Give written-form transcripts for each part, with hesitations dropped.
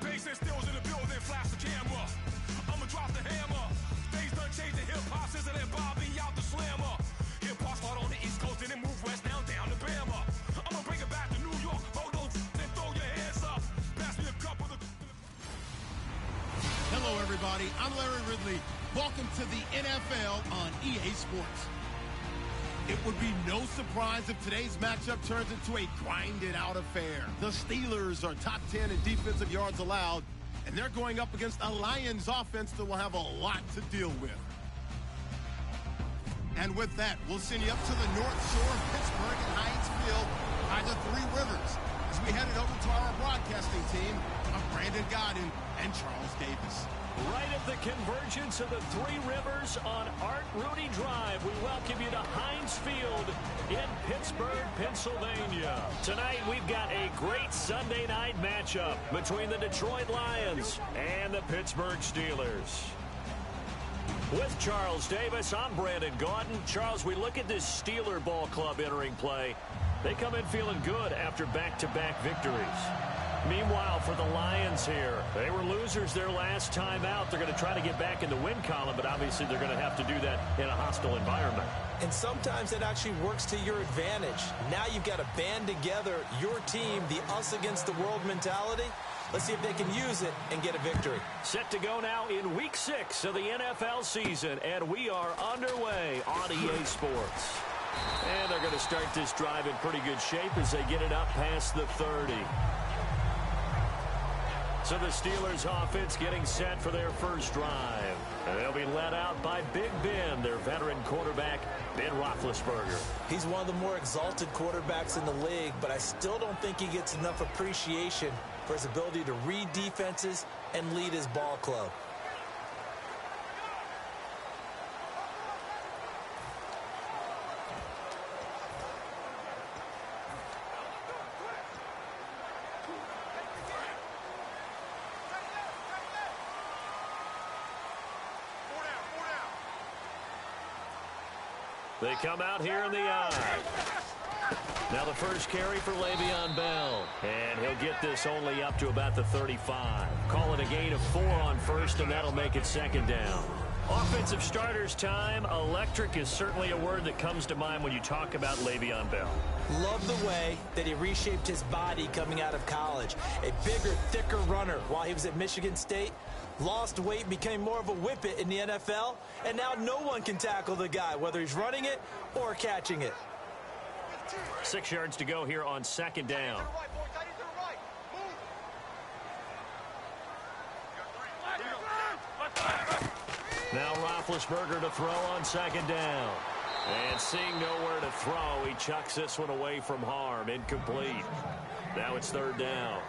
Bass and stills in the building, flash the camera. I'ma drop the hammer. Things done changed, the hip-hop since and Bobby out the slammer. Hip-hop start on the East Coast and then move west down to Bama. I'ma bring it back to New York, hold on, then throw your hands up. Pass me a cup of the... Hello, everybody. I'm Larry Ridley. Welcome to the NFL on EA Sports. It would be no surprise if today's matchup turns into a grinded-out affair. The Steelers are top 10 in defensive yards allowed, and they're going up against a Lions offense that will have a lot to deal with. And with that, we'll send you up to the North Shore of Pittsburgh and Heinz Field by the Three Rivers as we headed over to our broadcasting team of Brandon Godden and Charles Davis. Right at the convergence of the Three Rivers on Art Rooney Drive, we welcome you to Heinz Field in Pittsburgh, Pennsylvania. Tonight, we've got a great Sunday night matchup between the Detroit Lions and the Pittsburgh Steelers. With Charles Davis, I'm Brandon Gaudin. Charles, we look at this Steeler ball club entering play. They come in feeling good after back-to-back victories. Meanwhile, for the Lions here, they were losers their last time out. They're going to try to get back in the win column, but obviously they're going to have to do that in a hostile environment. And sometimes it actually works to your advantage. Now you've got to band together your team, the us against the world mentality. Let's see if they can use it and get a victory. Set to go now in Week 6 of the NFL season, and we are underway on EA Sports. And they're going to start this drive in pretty good shape as they get it up past the 30. So the Steelers offense getting set for their first drive. And they'll be led out by Big Ben, their veteran quarterback, Ben Roethlisberger. He's one of the more exalted quarterbacks in the league, but I still don't think he gets enough appreciation for his ability to read defenses and lead his ball club. They come out here in the eye. Now the first carry for Le'Veon Bell. And he'll get this only up to about the 35. Call it a gain of 4 on first, and that'll make it second down. Offensive starters time. Electric is certainly a word that comes to mind when you talk about Le'Veon Bell. Love the way that he reshaped his body coming out of college. A bigger, thicker runner while he was at Michigan State. Lost weight, became more of a whippet in the NFL, and now no one can tackle the guy, whether he's running it or catching it. 6 yards to go here on second down. Now Roethlisberger to throw on second down. And seeing nowhere to throw, he chucks this one away from harm. Incomplete. Now it's third down.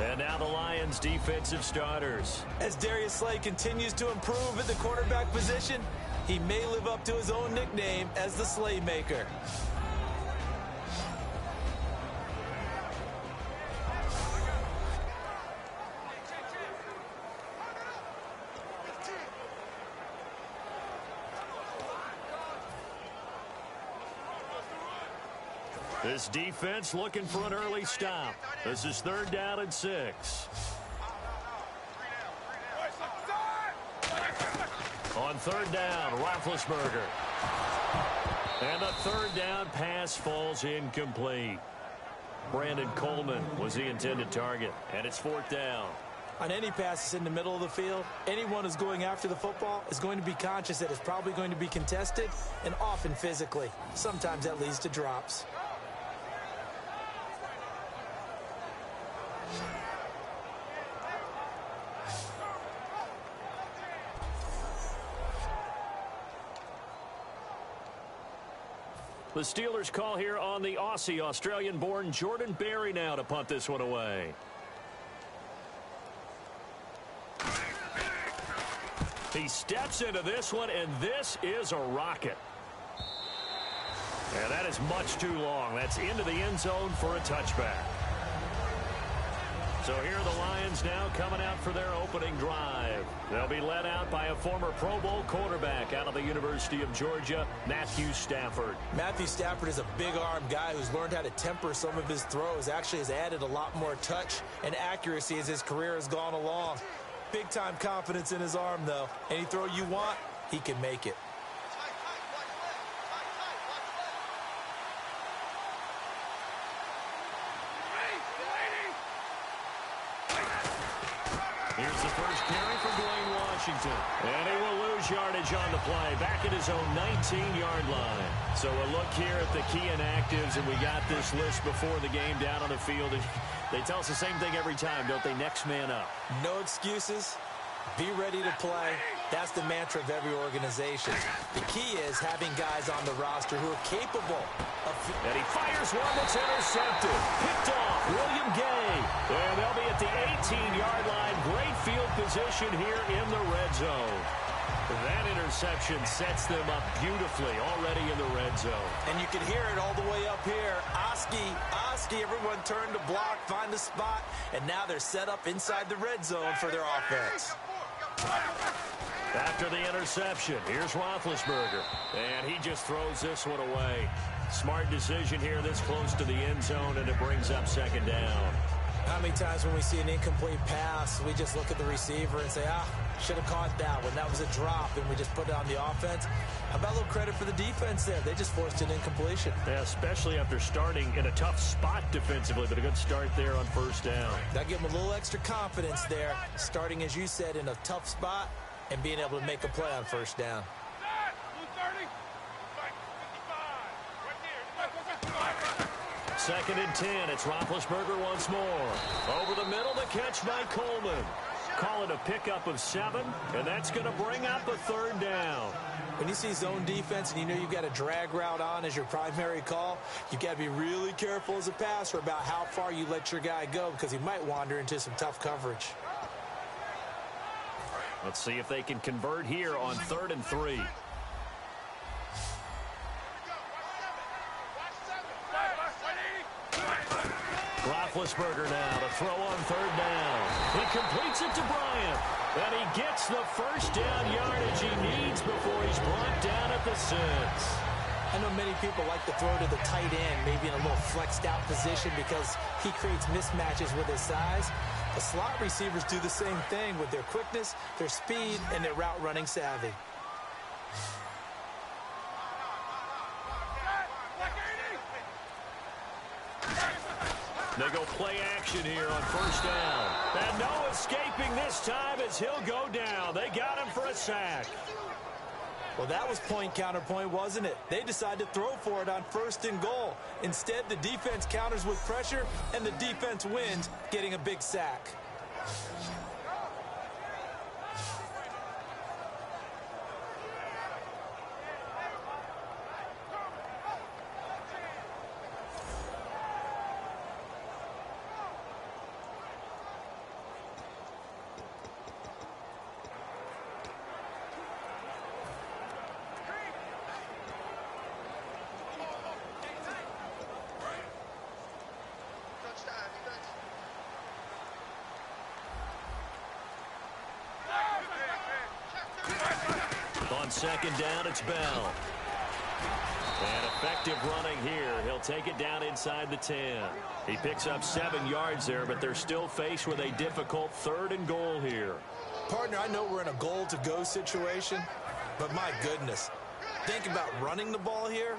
And now the Lions' defensive starters. As Darius Slay continues to improve at the quarterback position, he may live up to his own nickname as the Slaymaker. This defense looking for an early stop. This is third down and 6. On third down, Roethlisberger. And the third down pass falls incomplete. Brandon Coleman was the intended target, and it's fourth down. On any passes in the middle of the field, anyone who's going after the football is going to be conscious that it's probably going to be contested, and often physically. Sometimes that leads to drops. The Steelers call here on the Aussie, Australian-born Jordan Berry now to punt this one away. He steps into this one, and this is a rocket. And that is much too long. That's into the end zone for a touchback. So here are the Lions now coming out for their opening drive. They'll be led out by a former Pro Bowl quarterback out of the University of Georgia, Matthew Stafford. Matthew Stafford is a big-arm guy who's learned how to temper some of his throws. Actually has added a lot more touch and accuracy as his career has gone along. Big-time confidence in his arm, though. Any throw you want, he can make it. Here's the first carry from Dwayne Washington. And he will lose yardage on the play. Back at his own 19-yard line. So a look here at the key inactives, and we got this list before the game down on the field. And they tell us the same thing every time, don't they? Next man up. No excuses. Be ready to play. That's the mantra of every organization. The key is having guys on the roster who are capable of... And he fires one that's intercepted. Picked off, William Gay. And they'll be at the 18-yard line. Great field position here in the red zone. That interception sets them up beautifully already in the red zone. And you can hear it all the way up here. Oski, everyone turned to block, find a spot, and now they're set up inside the red zone for their offense. After the interception, here's Roethlisberger. And he just throws this one away. Smart decision here this close to the end zone, and it brings up second down. How many times when we see an incomplete pass, we just look at the receiver and say, should have caught that one. That was a drop, and we just put it on the offense. How about a little credit for the defense there? They just forced an incompletion. Yeah, especially after starting in a tough spot defensively, but a good start there on first down. That give them a little extra confidence there, starting, as you said, in a tough spot and being able to make a play on first down. Second and 10. It's Roethlisberger once more. Over the middle, the catch by Coleman. Call it a pickup of 7, and that's going to bring up a third down. When you see zone defense and you know you've got a drag route on as your primary call, you've got to be really careful as a passer about how far you let your guy go because he might wander into some tough coverage. Let's see if they can convert here on 3rd and 3. Roethlisberger now to throw on 3rd down. He completes it to Bryant. And he gets the first down yardage he needs before he's brought down at the 6. I know many people like to throw to the tight end, maybe in a little flexed out position because he creates mismatches with his size. The slot receivers do the same thing with their quickness, their speed, and their route running savvy. They go play action here on first down. And no escaping this time as he'll go down. They got him for a sack. Well, that was point counterpoint, wasn't it? They decided to throw for it on 1st and goal. Instead, the defense counters with pressure, and the defense wins, getting a big sack. On 2nd down, it's Bell. And effective running here. He'll take it down inside the 10. He picks up 7 yards there, but they're still faced with a difficult 3rd and goal here. Partner, I know we're in a goal-to-go situation, but my goodness, think about running the ball here.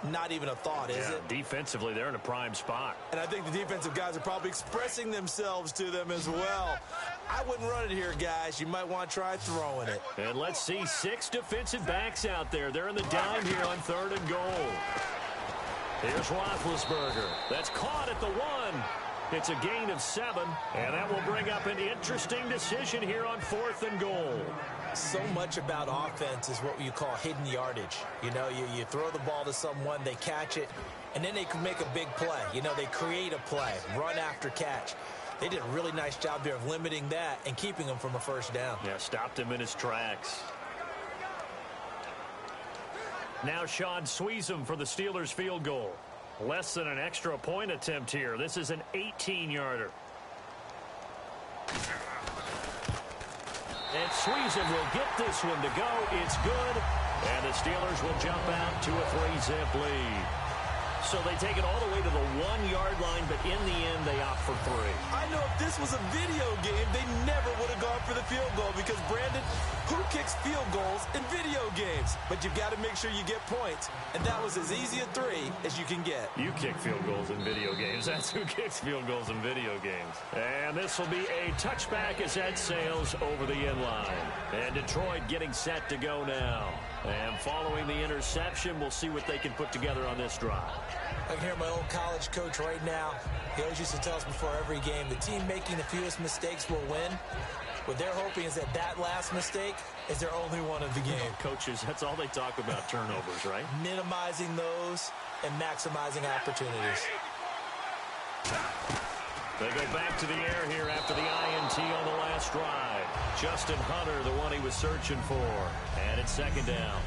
Not even a thought, is it? Defensively, they're in a prime spot. And I think the defensive guys are probably expressing themselves to them as well. I wouldn't run it here, guys. You might want to try throwing it. And let's see 6 defensive backs out there. They're in the dime here on 3rd and goal. Here's Roethlisberger. That's caught at the 1. It's a gain of 7, and that will bring up an interesting decision here on 4th and goal. So much about offense is what you call hidden yardage. You know, you throw the ball to someone, they catch it, and then they can make a big play. You know, they create a play, run after catch. They did a really nice job there of limiting that and keeping him from a first down. Yeah, stopped him in his tracks. Now Sean Sweezum for the Steelers field goal. Less than an extra point attempt here. This is an 18-yarder. And Sweezen will get this one to go. It's good. And the Steelers will jump out to a 3-zip lead. So they take it all the way to the 1-yard line, but in the end, they opt for 3. I know if this was a video game, they never would have gone for the field goal because, Brandon, who kicks field goals in video games? But you've got to make sure you get points, and that was as easy a 3 as you can get. You kick field goals in video games. That's who kicks field goals in video games. And this will be a touchback as that sails over the end line. And Detroit getting set to go now. And following the interception, we'll see what they can put together on this drive. I can hear my old college coach right now. He always used to tell us before every game, the team making the fewest mistakes will win. What they're hoping is that last mistake is their only one of the game. Coaches, that's all they talk about, turnovers, right? Minimizing those and maximizing opportunities. They go back to the air here after the INT on the last drive. Justin Hunter, the one he was searching for. And it's second down.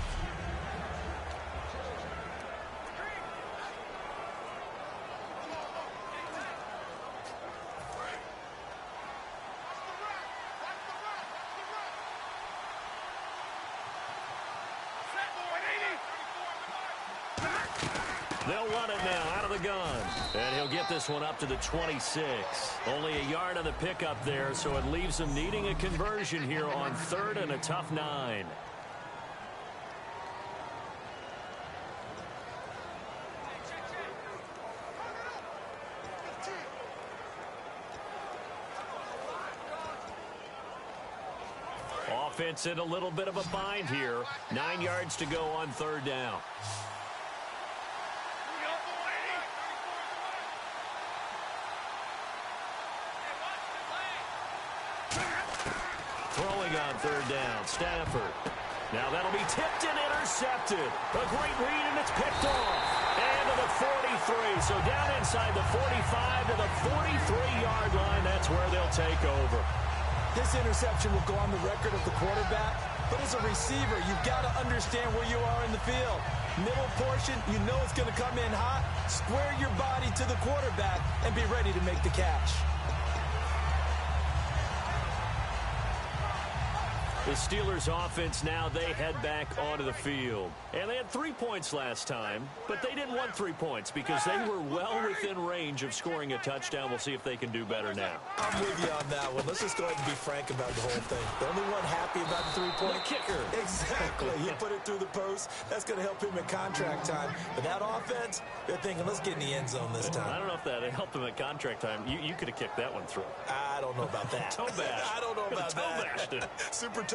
They'll run it now out of the gun. And he'll get this one up to the 26. Only a yard on the pickup there, so it leaves him needing a conversion here on 3rd and a tough 9. Offense in a little bit of a bind here. 9 yards to go on 3rd down. Throwing on 3rd down, Stafford. Now that'll be tipped and intercepted. A great read, and it's picked off. And to the 43. So down inside the 45 to the 43-yard line. That's where they'll take over. This interception will go on the record of the quarterback, but as a receiver, you've got to understand where you are in the field. Middle portion, you know it's going to come in hot. Square your body to the quarterback and be ready to make the catch. The Steelers offense now, they head back onto the field. And they had 3 points last time, but they didn't want 3 points because they were well within range of scoring a touchdown. We'll see if they can do better now. I'm with you on that one. Let's just go ahead and be frank about the whole thing. The only one happy about the 3-point kicker. Exactly. He put it through the post. That's going to help him at contract time. But that offense, they're thinking, let's get in the end zone this time. I don't know if that helped him at contract time. You could have kicked that one through. I don't know about that. Toe bash. I don't know about Toe that. bashed it. Super toe.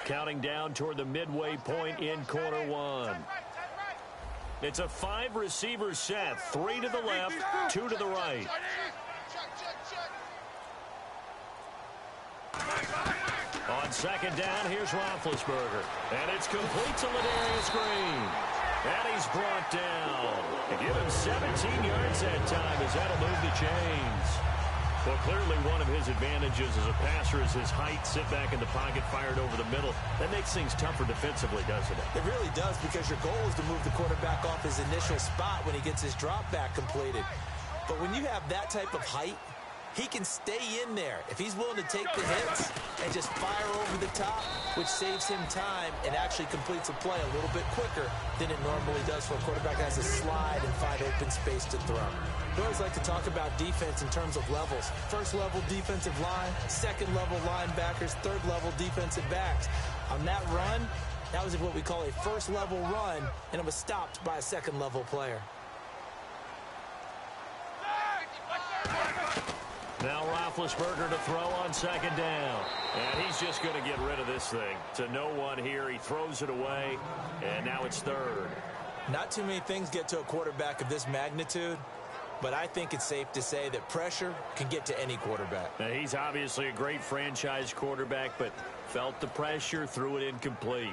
Counting down toward the midway point in quarter 1. It's a 5-receiver set. 3 to the left, 2 to the right. On 2nd down, here's Roethlisberger. And it's complete to Ladarius Green. And he's brought down. They give him 17 yards that time as that'll move the chains. Well, clearly one of his advantages as a passer is his height. Sit back in the pocket, fired over the middle. That makes things tougher defensively, doesn't it? It really does, because your goal is to move the quarterback off his initial spot when he gets his drop back completed. But when you have that type of height, he can stay in there if he's willing to take the hits and just fire over the top, which saves him time and actually completes a play a little bit quicker than it normally does for a quarterback that has to slide and find open space to throw. We always like to talk about defense in terms of levels. First level defensive line, second level linebackers, third level defensive backs. On that run, that was what we call a first level run, and it was stopped by a second level player. Now Roethlisberger to throw on 2nd down. And he's just going to get rid of this thing. To no one here. He throws it away. And now it's 3rd. Not too many things get to a quarterback of this magnitude, but I think it's safe to say that pressure can get to any quarterback. Now, he's obviously a great franchise quarterback, but felt the pressure, threw it incomplete.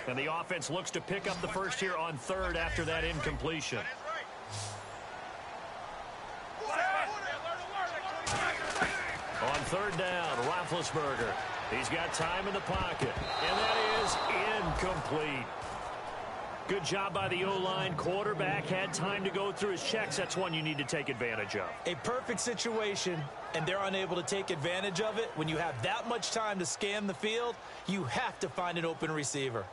And the offense looks to pick up the first here on 3rd after that incompletion. On 3rd down, Roethlisberger. He's got time in the pocket. And that is incomplete. Good job by the O-line. Quarterback had time to go through his checks. That's one you need to take advantage of. A perfect situation, and they're unable to take advantage of it. When you have that much time to scan the field, you have to find an open receiver.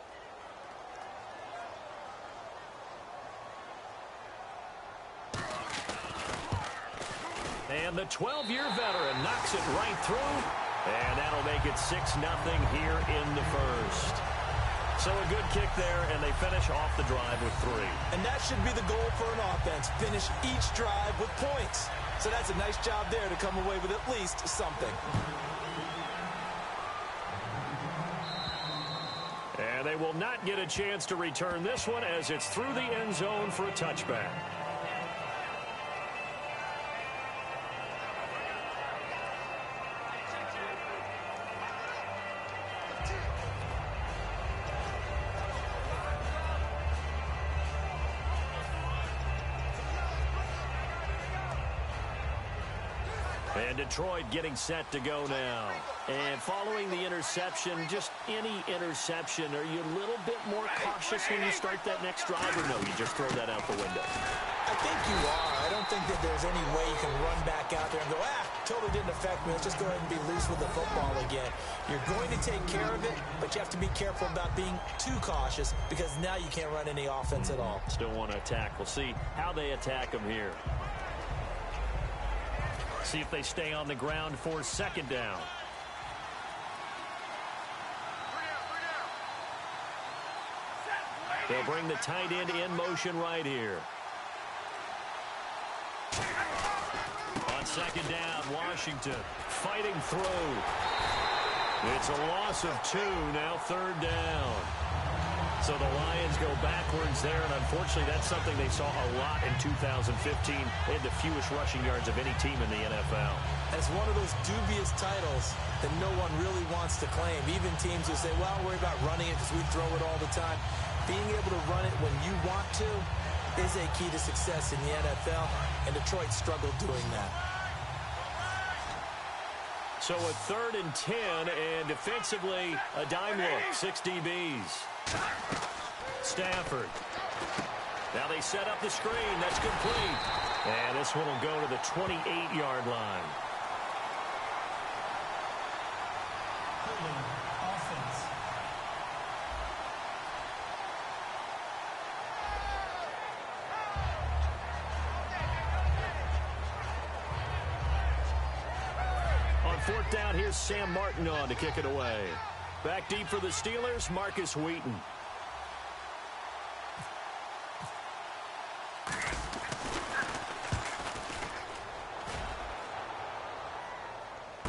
And the 12-year veteran knocks it right through. And that'll make it 6-0 here in the first. So a good kick there, and they finish off the drive with 3. And that should be the goal for an offense. Finish each drive with points. So that's a nice job there to come away with at least something. And they will not get a chance to return this one as it's through the end zone for a touchback. And Detroit getting set to go now. And following the interception, just any interception, are you a little bit more cautious when you start that next drive, or no, you just throw that out the window? I think you are. I don't think that there's any way you can run back out there and go, totally didn't affect me. Let's just go ahead and be loose with the football again. You're going to take care of it, but you have to be careful about being too cautious because now you can't run any offense at all. Still want to attack. We'll see how they attack them here. See if they stay on the ground for second down. They'll bring the tight end in motion right here. On second down, Washington fighting through. It's a loss of 2, now third down. So the Lions go backwards there, and unfortunately that's something they saw a lot in 2015. They had the fewest rushing yards of any team in the NFL. And it's one of those dubious titles that no one really wants to claim. Even teams who say, well, don't worry about running it because we throw it all the time. Being able to run it when you want to is a key to success in the NFL, and Detroit struggled doing that. So a 3rd and 10, and defensively a dime look, 6 DBs. Stafford. Now they set up the screen. That's complete. And this one will go to the 28-yard line. Offense. On 4th down, here's Sam Martin on to kick it away. Back deep for the Steelers, Marcus Wheaton.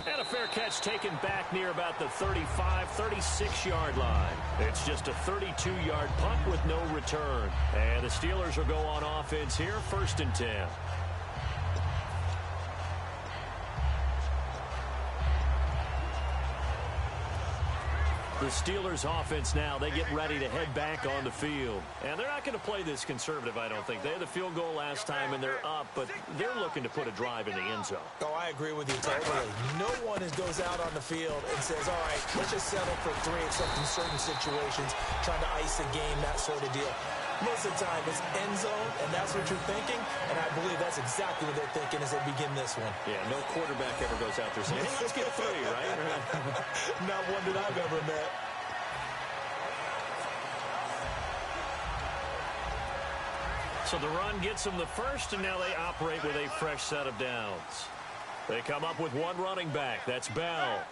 And a fair catch taken back near about the 35, 36-yard line. It's just a 32-yard punt with no return. And the Steelers will go on offense here, 1st and 10. The Steelers offense now, they get ready to head back on the field. And they're not going to play this conservative, I don't think. They had the field goal last time, and they're up, but they're looking to put a drive in the end zone. Oh, I agree with you totally. No one goes out on the field and says, all right, let's just settle for 3, except in certain situations, trying to ice a game, that sort of deal. Most of the time, it's end zone, and that's what you're thinking, and I believe that's exactly what they're thinking as they begin this one. Yeah, no quarterback ever goes out there saying, hey, let's get 3, right? Not one that I've ever met. So the run gets them the first, and now they operate with a fresh set of downs. They come up with one running back. That's Bell.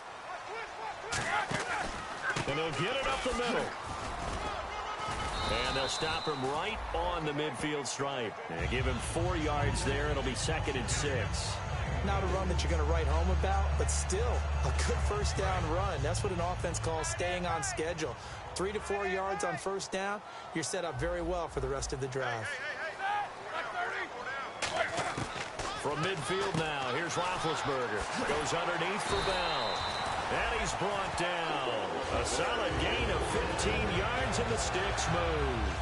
And they'll get it up the middle. And they'll stop him right on the midfield stripe. And give him 4 yards there. It'll be 2nd and 6. Not a run that you're going to write home about, but still a good first down run. That's what an offense calls staying on schedule. 3 to 4 yards on first down. You're set up very well for the rest of the drive. From midfield now, here's Roethlisberger. Goes underneath for Bell. And he's brought down. A solid gain of 15 yards, and the sticks move.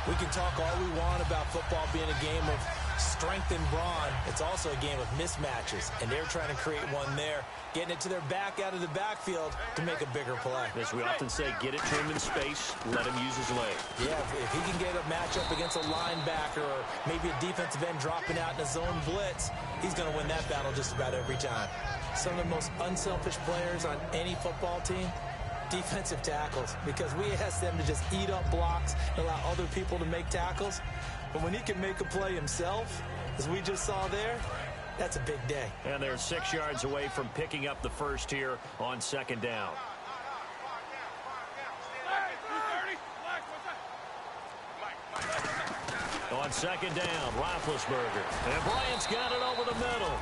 We can talk all we want about football being a game of strength and brawn. It's also a game of mismatches, and they're trying to create one there, getting it to their back out of the backfield to make a bigger play. As we often say, get it to him in space, let him use his leg. Yeah, if he can get a matchup against a linebacker or maybe a defensive end dropping out in a zone blitz, he's going to win that battle just about every time. Some of the most unselfish players on any football team, defensive tackles, because we ask them to just eat up blocks and allow other people to make tackles. But when he can make a play himself, as we just saw there, that's a big day. And they're 6 yards away from picking up the first here on second down. On second down, Roethlisberger. And Bryant's got it over the middle.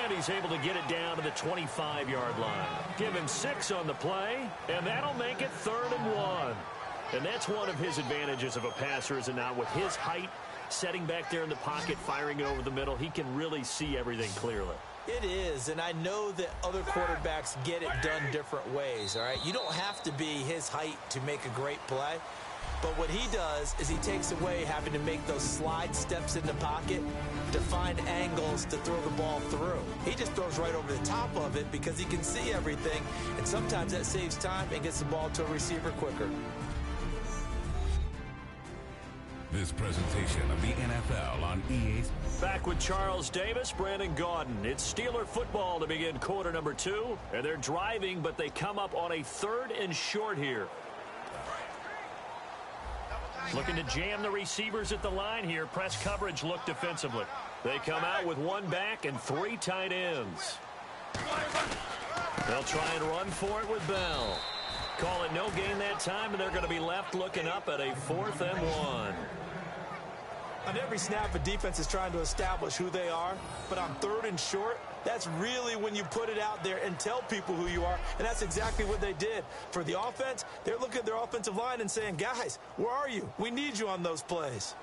And he's able to get it down to the 25-yard line. Give him 6 on the play, and that'll make it 3rd and 1. And that's one of his advantages of a passer, is it not? With his height, setting back there in the pocket, firing it over the middle, he can really see everything clearly. It is, and I know that other quarterbacks get it done different ways, all right? You don't have to be his height to make a great play. But what he does is he takes away having to make those slide steps in the pocket to find angles to throw the ball through. He just throws right over the top of it because he can see everything, and sometimes that saves time and gets the ball to a receiver quicker. This presentation of the NFL on EA. Back with Charles Davis, Brandon Gaudin. It's Steeler football to begin quarter number 2, and they're driving, but they come up on a 3rd and short here. Looking to jam the receivers at the line here. Press coverage look defensively. They come out with 1 back and 3 tight ends. They'll try and run for it with Bell. Call it no gain that time, and they're going to be left looking up at a 4th and 1. On every snap, a defense is trying to establish who they are, but on 3rd and short, that's really when you put it out there and tell people who you are, and that's exactly what they did. For the offense, they're looking at their offensive line and saying, guys, where are you? We need you on those plays.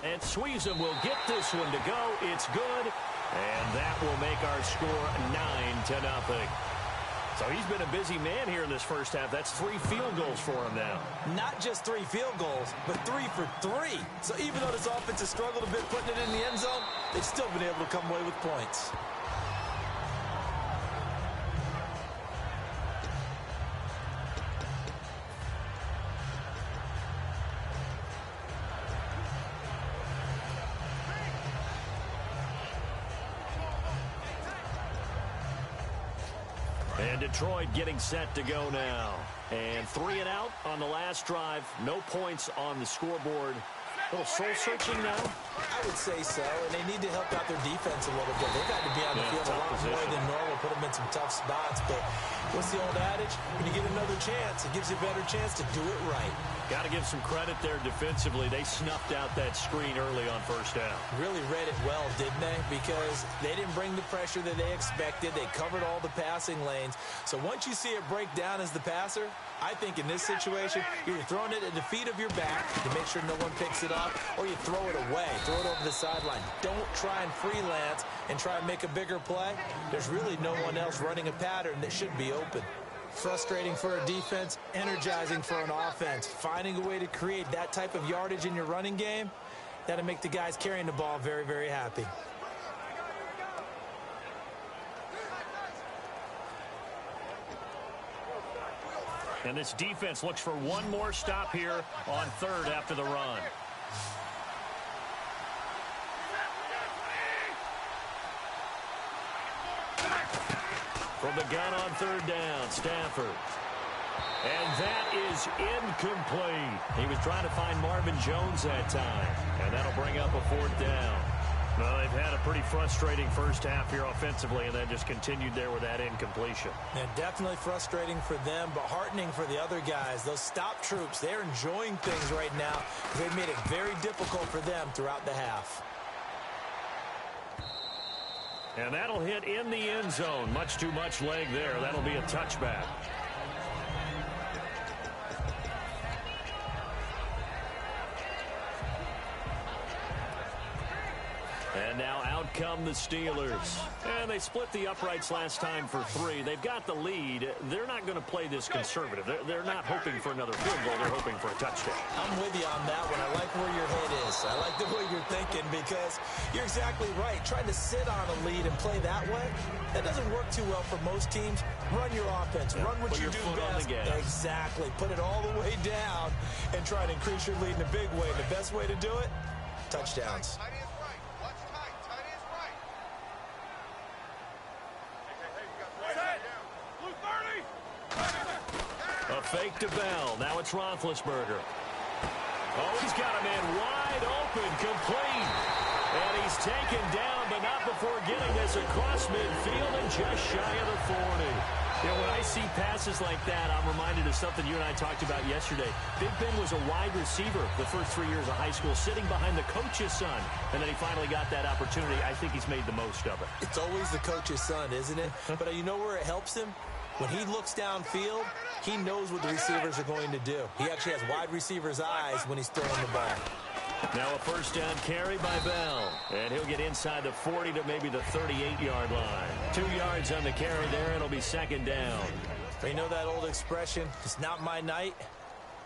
And Sweezum will get this one to go. It's good. And that will make our score 9-0. So he's been a busy man here in this first half. That's 3 field goals for him now. Not just 3 field goals, but 3 for 3. So even though this offense has struggled a bit putting it in the end zone, they've still been able to come away with points. And Detroit getting set to go now. And 3 and out on the last drive. No points on the scoreboard. A little soul-searching now? I would say so, and they need to help out their defense a little bit. They've got to be on the field a lot more than normal, put them in some tough spots. But what's the old adage? When you get another chance, it gives you a better chance to do it right. Got to give some credit there defensively. They snuffed out that screen early on first down. Really read it well, didn't they? Because they didn't bring the pressure that they expected. They covered all the passing lanes. So once you see it break down as the passer, I think in this situation, you're throwing it at the feet of your back to make sure no one picks it up, or you throw it away, throw it over the sideline. Don't try and freelance and try and make a bigger play. There's really no one else running a pattern that should be open. Frustrating for a defense, energizing for an offense. Finding a way to create that type of yardage in your running game, that'll make the guys carrying the ball very, very happy. And this defense looks for one more stop here on 3rd after the run. From the gun on 3rd down, Stafford. And that is incomplete. He was trying to find Marvin Jones that time. And that'll bring up a 4th down. Well, they've had a pretty frustrating first half here offensively, and then just continued there with that incompletion. Yeah, definitely frustrating for them, but heartening for the other guys. Those stop troops, they're enjoying things right now. They've made it very difficult for them throughout the half. And that'll hit in the end zone. Much too much leg there. That'll be a touchback. And now out come the Steelers. And they split the uprights last time for 3. They've got the lead. They're not going to play this conservative. They're not hoping for another field goal. They're hoping for a touchdown. I'm with you on that one. I like where your head is. I like the way you're thinking because you're exactly right. Trying to sit on a lead and play that way, that doesn't work too well for most teams. Run your offense. Run what you do best. Exactly. Put it all the way down and try to increase your lead in a big way. The best way to do it, touchdowns. A fake to Bell. Now it's Roethlisberger. Oh, he's got a man wide open, complete. And he's taken down, but not before getting this across midfield and just shy of the 40. You know, when I see passes like that, I'm reminded of something you and I talked about yesterday. Big Ben was a wide receiver the first 3 years of high school, sitting behind the coach's son. And then he finally got that opportunity. I think he's made the most of it. It's always the coach's son, isn't it? But you know where it helps him? When he looks downfield, he knows what the receivers are going to do. He actually has wide receivers' eyes when he's throwing the ball. Now a first down carry by Bell. And he'll get inside the 40 to maybe the 38-yard line. 2 yards on the carry there. It'll be second down. You know that old expression, it's not my night?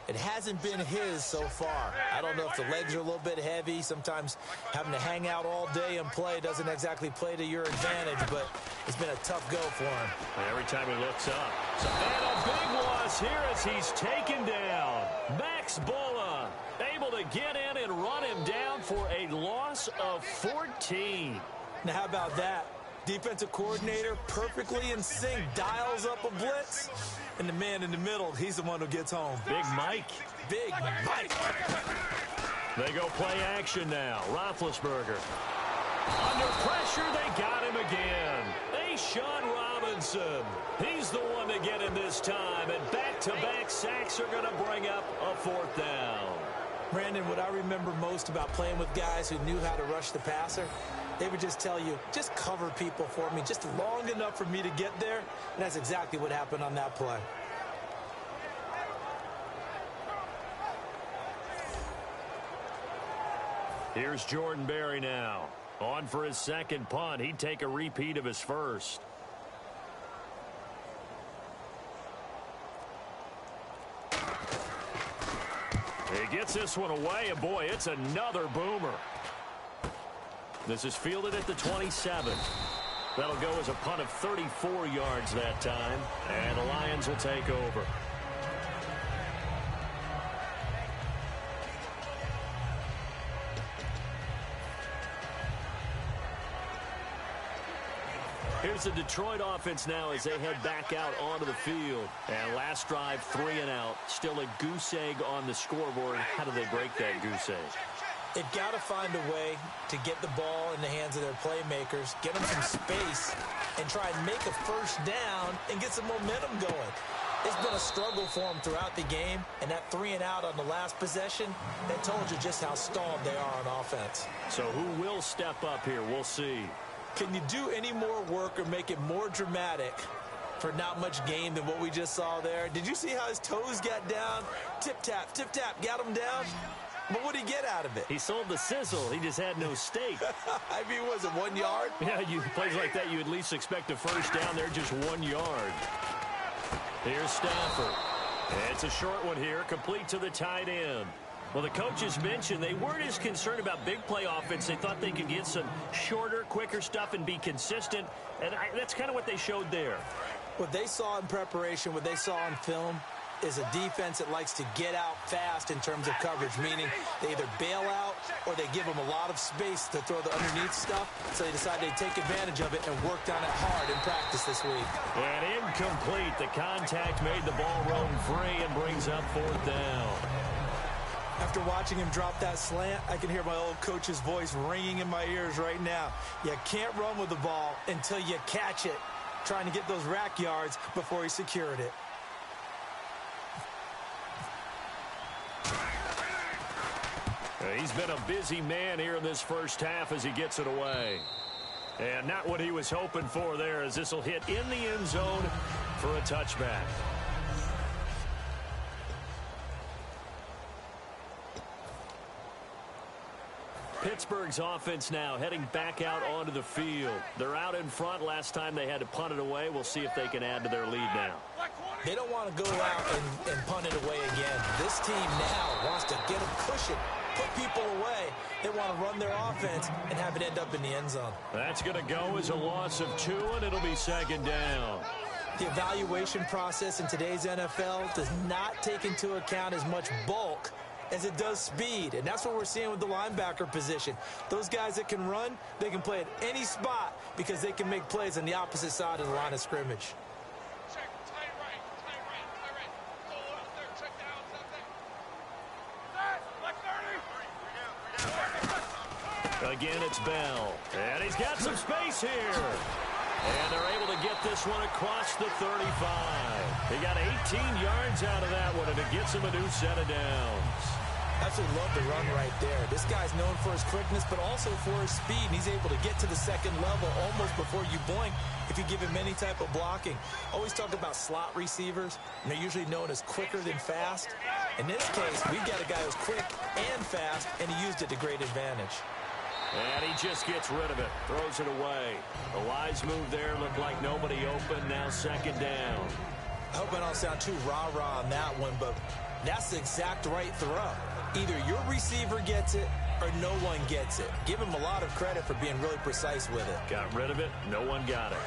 It hasn't been his so far. I don't know if the legs are a little bit heavy. Sometimes having to hang out all day and play doesn't exactly play to your advantage, but it's been a tough go for him. Every time he looks up. And a big loss here as he's taken down. Max Bulla able to get in and run him down for a loss of 14. Now, how about that? Defensive coordinator perfectly in sync, dials up a blitz, and the man in the middle, he's the one who gets home. Big Mike. Big Mike. They go play action now. Roethlisberger. Under pressure, they got him again. Sean Robinson. He's the one to get him this time, and back-to-back sacks are going to bring up a fourth down. Brandon, what I remember most about playing with guys who knew how to rush the passer, they would just tell you, just cover people for me, just long enough for me to get there. And that's exactly what happened on that play. Here's Jordan Berry now. On for his second punt. He'd take a repeat of his first. He gets this one away, and boy, it's another boomer. This is fielded at the 27. That'll go as a punt of 34 yards that time, and the Lions will take over. Here's the Detroit offense now as they head back out onto the field. And last drive, 3 and out. Still a goose egg on the scoreboard. How do they break that goose egg? They've got to find a way to get the ball in the hands of their playmakers, get them some space, and try and make a first down and get some momentum going. It's been a struggle for them throughout the game, and that 3 and out on the last possession, that told you just how stalled they are on offense. So who will step up here? We'll see. Can you do any more work or make it more dramatic for not much gain than what we just saw there? Did you see how his toes got down? Tip-tap, got him down. But what did he get out of it? He sold the sizzle. He just had no steak. I mean, was it 1 yard? Yeah, plays like that, you at least expect a first down there, just 1 yard. Here's Stafford. It's a short one here, complete to the tight end. Well, the coaches mentioned they weren't as concerned about big play offense. They thought they could get some shorter, quicker stuff and be consistent. And that's kind of what they showed there. What they saw in preparation, what they saw in film, is a defense that likes to get out fast in terms of coverage, meaning they either bail out or they give them a lot of space to throw the underneath stuff. So they decided they'd take advantage of it and worked on it hard in practice this week. And incomplete. The contact made the ball roam free and brings up fourth down. After watching him drop that slant, I can hear my old coach's voice ringing in my ears right now. You can't run with the ball until you catch it, trying to get those rack yards before he secured it. He's been a busy man here in this first half as he gets it away. And not what he was hoping for there, as this will hit in the end zone for a touchback. Pittsburgh's offense now heading back out onto the field. They're out in front. Last time they had to punt it away. We'll see if they can add to their lead now. They don't want to go out and punt it away again. This team now wants to get a cushion, put people away. They want to run their offense and have it end up in the end zone. That's going to go as a loss of 2, and it'll be second down. The evaluation process in today's NFL does not take into account as much bulk as it does speed, and that's what we're seeing with the linebacker position. Those guys that can run, they can play at any spot because they can make plays on the opposite side of the line of scrimmage. Again, it's Bell, and he's got some space here. And they're able to get this one across the 35. He got 18 yards out of that one, and it gets him a new set of downs. Absolutely love the run right there. This guy's known for his quickness, but also for his speed. And he's able to get to the second level almost before you blink if you give him any type of blocking. Always talk about slot receivers, and they're usually known as quicker than fast. In this case, we've got a guy who's quick and fast, and he used it to great advantage. And he just gets rid of it, throws it away. A wise move there, looked like nobody open, now second down. I hope I don't sound too rah-rah on that one, but that's the exact right throw. Either your receiver gets it or no one gets it. Give him a lot of credit for being really precise with it. Got rid of it, no one got it.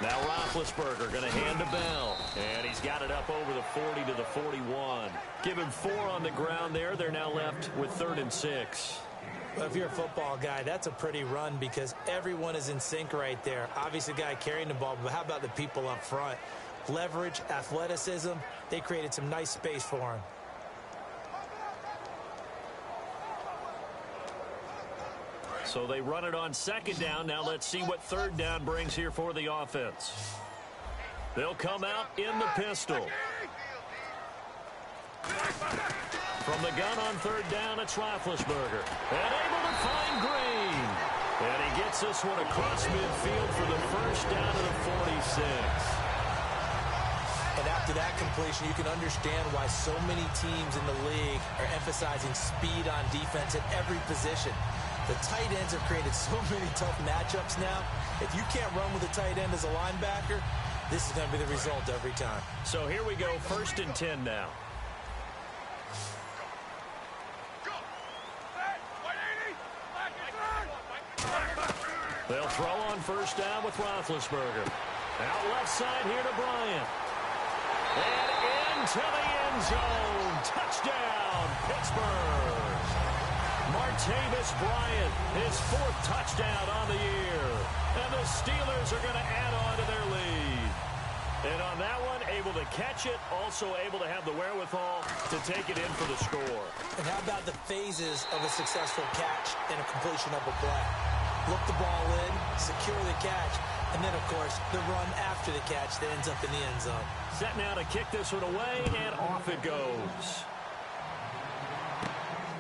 Now Roethlisberger going to hand to Bell. And he's got it up over the 40 to the 41. Give him 4 on the ground there. They're now left with 3rd and 6. Well, if you're a football guy, that's a pretty run because everyone is in sync right there. Obviously, the guy carrying the ball, but how about the people up front? Leverage, athleticism, they created some nice space for him. So they run it on second down. Now let's see what third down brings here for the offense. They'll come out in the pistol. From the gun on third down, it's Roethlisberger. And able to find Green. And he gets this one across midfield for the first down to the 46. And after that completion, you can understand why so many teams in the league are emphasizing speed on defense at every position. The tight ends have created so many tough matchups now. If you can't run with a tight end as a linebacker, this is going to be the result every time. So here we go, 1st and 10 now. They'll throw on first down with Roethlisberger. Out left side here to Bryant. And into the end zone. Touchdown, Pittsburgh. Martavis Bryant, his 4th touchdown on the year. And the Steelers are going to add on to their lead. And on that one, able to catch it, also able to have the wherewithal to take it in for the score. And how about the phases of a successful catch and a completion of a play? Look the ball in, secure the catch, and then, of course, the run after the catch that ends up in the end zone. Set now to kick this one away, and off it goes.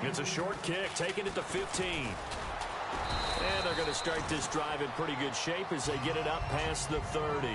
It's a short kick, taking it to 15. And they're going to start this drive in pretty good shape as they get it up past the 30.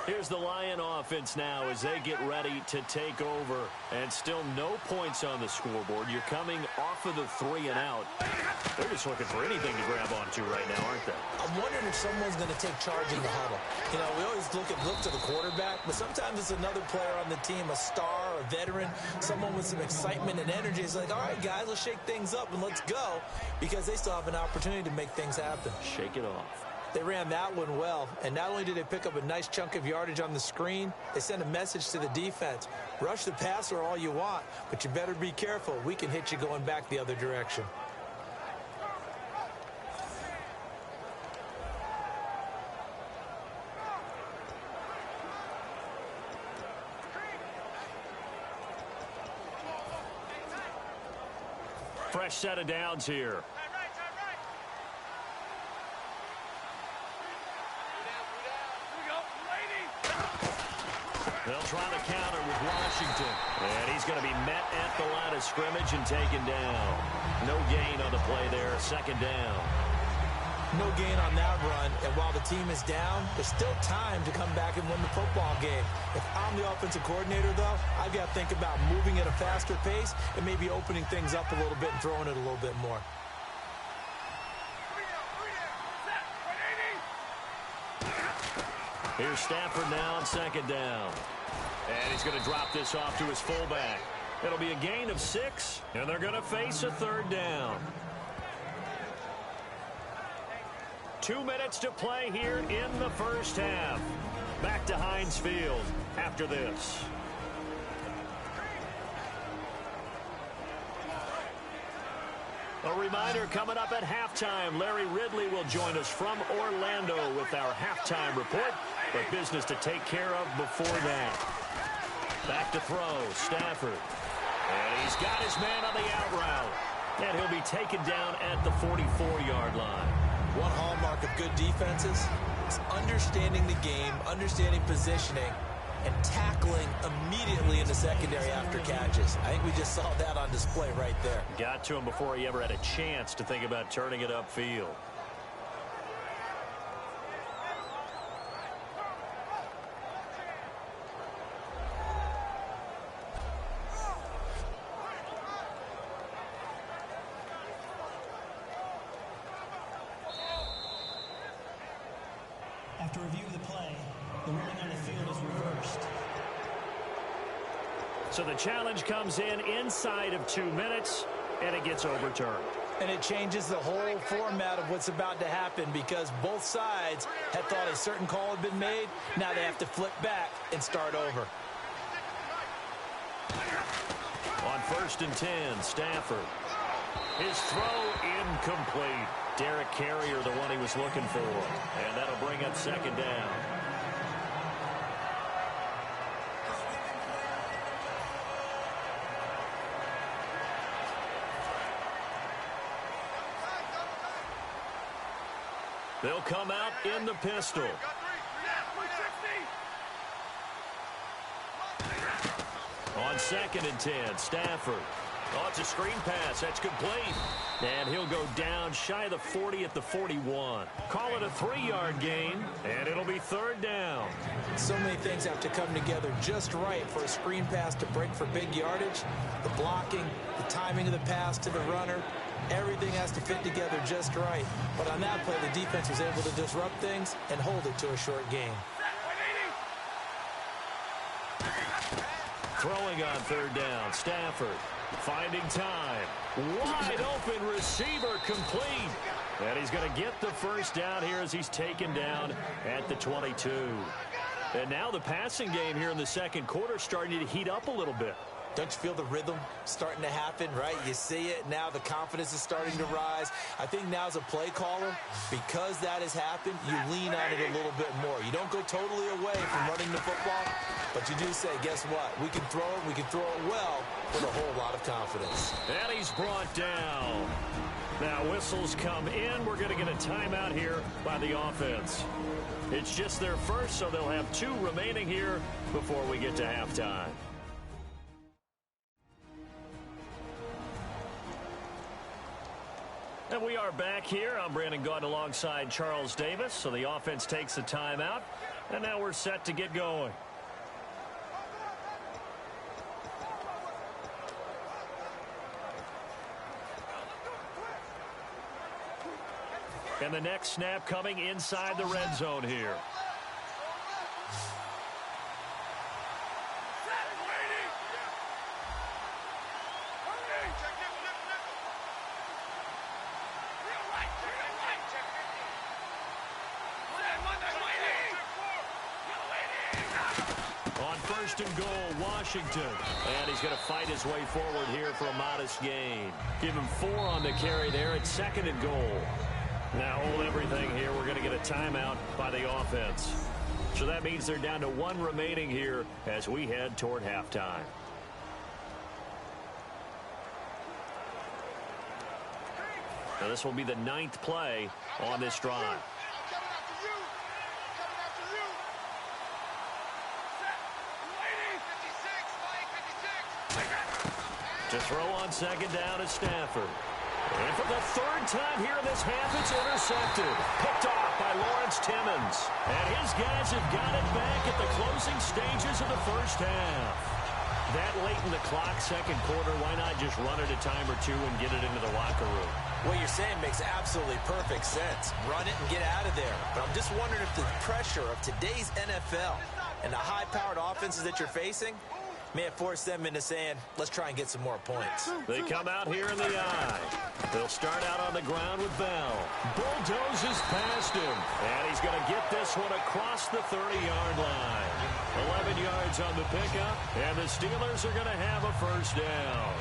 Here's the Lion offense now as they get ready to take over. And still no points on the scoreboard. You're coming off of the 3 and out. They're just looking for anything to grab onto right now, aren't they? I'm wondering if someone's going to take charge in the huddle. You know, we always look to the quarterback, but sometimes it's another player on the team, a star, a veteran, someone with some excitement and energy. It's like, all right, guys, let's shake things up and let's go, because they still have an opportunity to make things happen. Shake it off. They ran that one well, and not only did they pick up a nice chunk of yardage on the screen, they sent a message to the defense. Rush the passer all you want, but you better be careful. We can hit you going back the other direction. Fresh set of downs here. They'll try the counter with Washington. And he's going to be met at the line of scrimmage and taken down. No gain on the play there. Second down. No gain on that run. And while the team is down, there's still time to come back and win the football game. If I'm the offensive coordinator, though, I've got to think about moving at a faster pace and maybe opening things up a little bit and throwing it a little bit more. Here's Stafford now on second down. And he's going to drop this off to his fullback. It'll be a gain of 6, and they're going to face a third down. 2 minutes to play here in the first half. Back to Heinz Field after this. A reminder coming up at halftime. Larry Ridley will join us from Orlando with our halftime report. But business to take care of before that. Back to throw. Stafford. And he's got his man on the out route. And he'll be taken down at the 44-yard line. One hallmark of good defenses is understanding the game, understanding positioning, and tackling immediately in the secondary after catches. I think we just saw that on display right there. Got to him before he ever had a chance to think about turning it upfield. After review of the play, the ruling on the field is reversed. So the challenge comes in inside of 2 minutes, and it gets overturned. And it changes the whole format of what's about to happen because both sides had thought a certain call had been made. Now they have to flip back and start over. On 1st and 10, Stafford. His throw incomplete. Derek Carrier, the one he was looking for. And that'll bring up second down. They'll come out in the pistol. On 2nd and 10, Stafford. Oh, it's a screen pass. That's complete. And he'll go down shy of the 40 at the 41. Call it a 3-yard gain, and it'll be third down. So many things have to come together just right for a screen pass to break for big yardage. The blocking, the timing of the pass to the runner, everything has to fit together just right. But on that play, the defense was able to disrupt things and hold it to a short gain. Throwing on third down, Stafford. Finding time. Wide open receiver complete. And he's going to get the first down here as he's taken down at the 22. And now the passing game here in the second quarter starting to heat up a little bit. Don't you feel the rhythm starting to happen, right? You see it. Now the confidence is starting to rise. I think now as a play caller, because that has happened, you lean on it a little bit more. You don't go totally away from running the football, but you do say, guess what? We can throw it. We can throw it well with a whole lot of confidence. And he's brought down. Now whistles come in. We're going to get a timeout here by the offense. It's just their first, so they'll have 2 remaining here before we get to halftime. And we are back here. I'm Brandon Gaudin alongside Charles Davis. So the offense takes a timeout. And now we're set to get going. And the next snap coming inside the red zone here. On 1st and goal, Washington. And he's going to fight his way forward here for a modest gain. Give him 4 on the carry there at 2nd and goal. Now hold everything here. We're going to get a timeout by the offense. So that means they're down to 1 remaining here as we head toward halftime. Now this will be the 9th play on this drive. To throw on second down is Stafford. And for the 3rd time here in this half, it's intercepted. Picked off by Lawrence Timmons. And his guys have got it back at the closing stages of the first half. That late in the clock, second quarter, why not just run it a time or two and get it into the locker room? What you're saying makes absolutely perfect sense. Run it and get out of there. But I'm just wondering if the pressure of today's NFL and the high-powered offenses that you're facing may have forced them into saying, let's try and get some more points. They come out here in the eye. They'll start out on the ground with Bell. Bulldozes past him. And he's going to get this one across the 30-yard line. 11 yards on the pickup. And the Steelers are going to have a first down.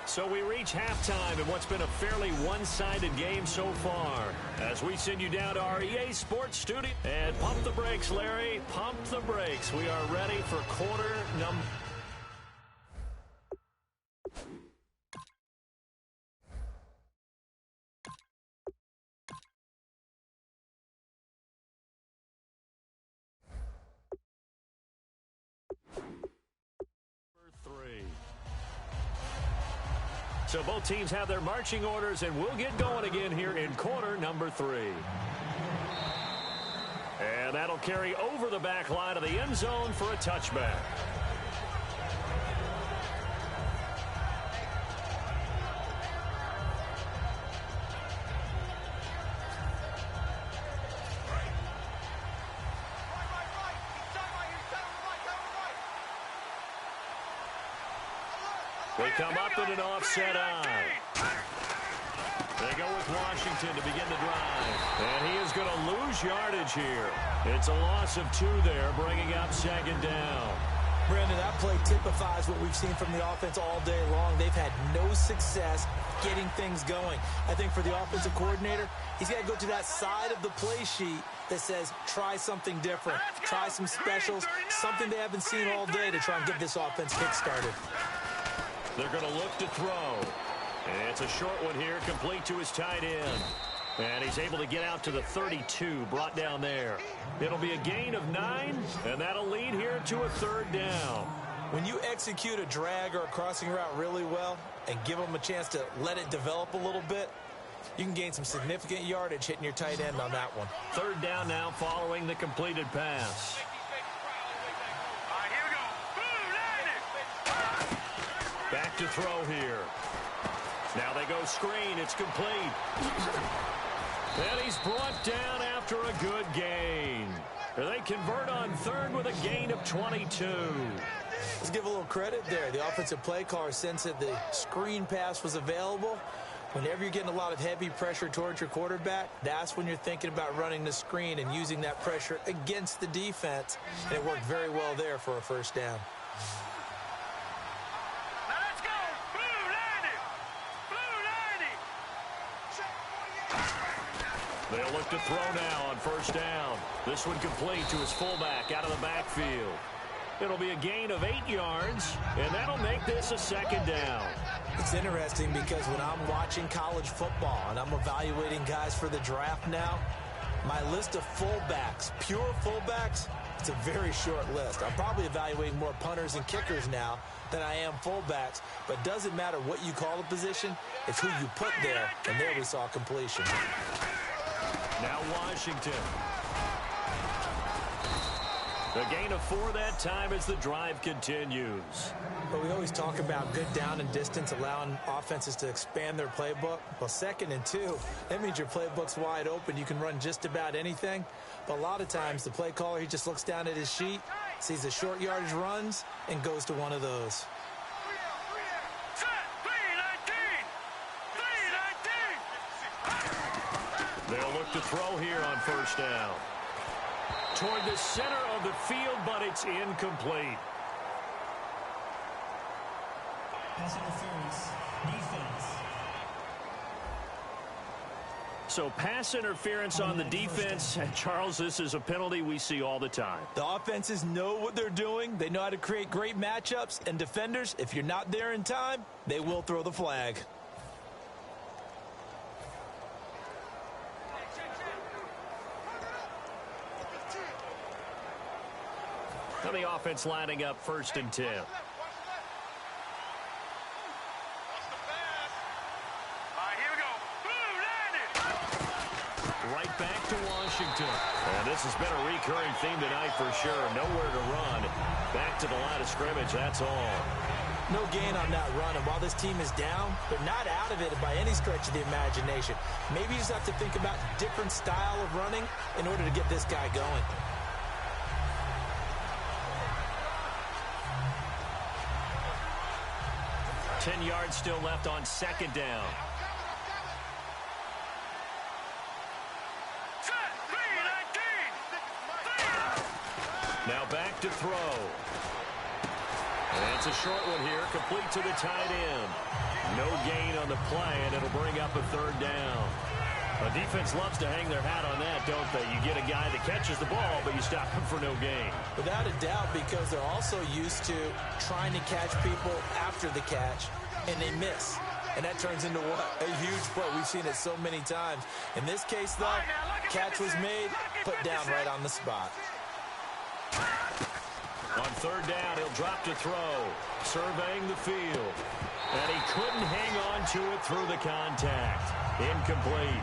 So we reach halftime in what's been a fairly one-sided game so far. As we send you down to our EA Sports studio. And pump the brakes, Larry. Pump the brakes. We are ready for quarter number... So both teams have their marching orders, and we'll get going again here in quarter number 3. And that'll carry over the back line of the end zone for a touchback. They come up in an offset eye. They go with Washington to begin the drive. And he is going to lose yardage here. It's a loss of 2 there, bringing up second down. Brandon, that play typifies what we've seen from the offense all day long. They've had no success getting things going. I think for the offensive coordinator, he's got to go to that side of the play sheet that says try something different. Try some specials, something they haven't seen all day to try and get this offense kick-started. They're going to look to throw. And it's a short one here, complete to his tight end. And he's able to get out to the 32, brought down there. It'll be a gain of 9, and that'll lead here to a 3rd down. When you execute a drag or a crossing route really well and give them a chance to let it develop a little bit, you can gain some significant yardage hitting your tight end on that one. 3rd down now following the completed pass. Back to throw here. Now they go screen. It's complete. And he's brought down after a good gain. They convert on 3rd with a gain of 22. Let's give a little credit there. The offensive play caller sensed that the screen pass was available. Whenever you're getting a lot of heavy pressure towards your quarterback, that's when you're thinking about running the screen and using that pressure against the defense. And it worked very well there for a first down. They'll look to throw now on first down. This one complete to his fullback out of the backfield. It'll be a gain of 8 yards, and that'll make this a 2nd down. It's interesting because when I'm watching college football and I'm evaluating guys for the draft now, my list of fullbacks, pure fullbacks, it's a very short list. I'm probably evaluating more punters and kickers now than I am fullbacks, but it doesn't matter what you call a position, it's who you put there, and there we saw completion. Now Washington. A gain of 4 that time as the drive continues. But we always talk about good down and distance, allowing offenses to expand their playbook. Well, 2nd and 2, that means your playbook's wide open. You can run just about anything. But a lot of times, the play caller, he just looks down at his sheet, sees the short yardage runs, and goes to one of those. They'll look to throw here on first down. Toward the center of the field, but it's incomplete. Pass interference. Defense. So pass interference on the defense. And Charles, this is a penalty we see all the time. The offenses know what they're doing. They know how to create great matchups. And defenders, if you're not there in time, they will throw the flag. And the offense lining up 1st and 10. Right back to Washington. And this has been a recurring theme tonight for sure. Nowhere to run. Back to the line of scrimmage, that's all. No gain on that run, and while this team is down, they're not out of it by any stretch of the imagination. Maybe you just have to think about a different style of running in order to get this guy going. Ten yards still left on 2nd down. Now back to throw. And it's a short one here, complete to the tight end. No gain on the play, and it'll bring up a 3rd down. A defense loves to hang their hat on that, don't they? You get a guy that catches the ball, but you stop him for no gain. Without a doubt, because they're also used to trying to catch people after the catch, and they miss. And that turns into what? A huge play. We've seen it so many times. In this case, though, catch was made, put down right on the spot. On 3rd down, he'll drop to throw, surveying the field. And he couldn't hang on to it through the contact. Incomplete.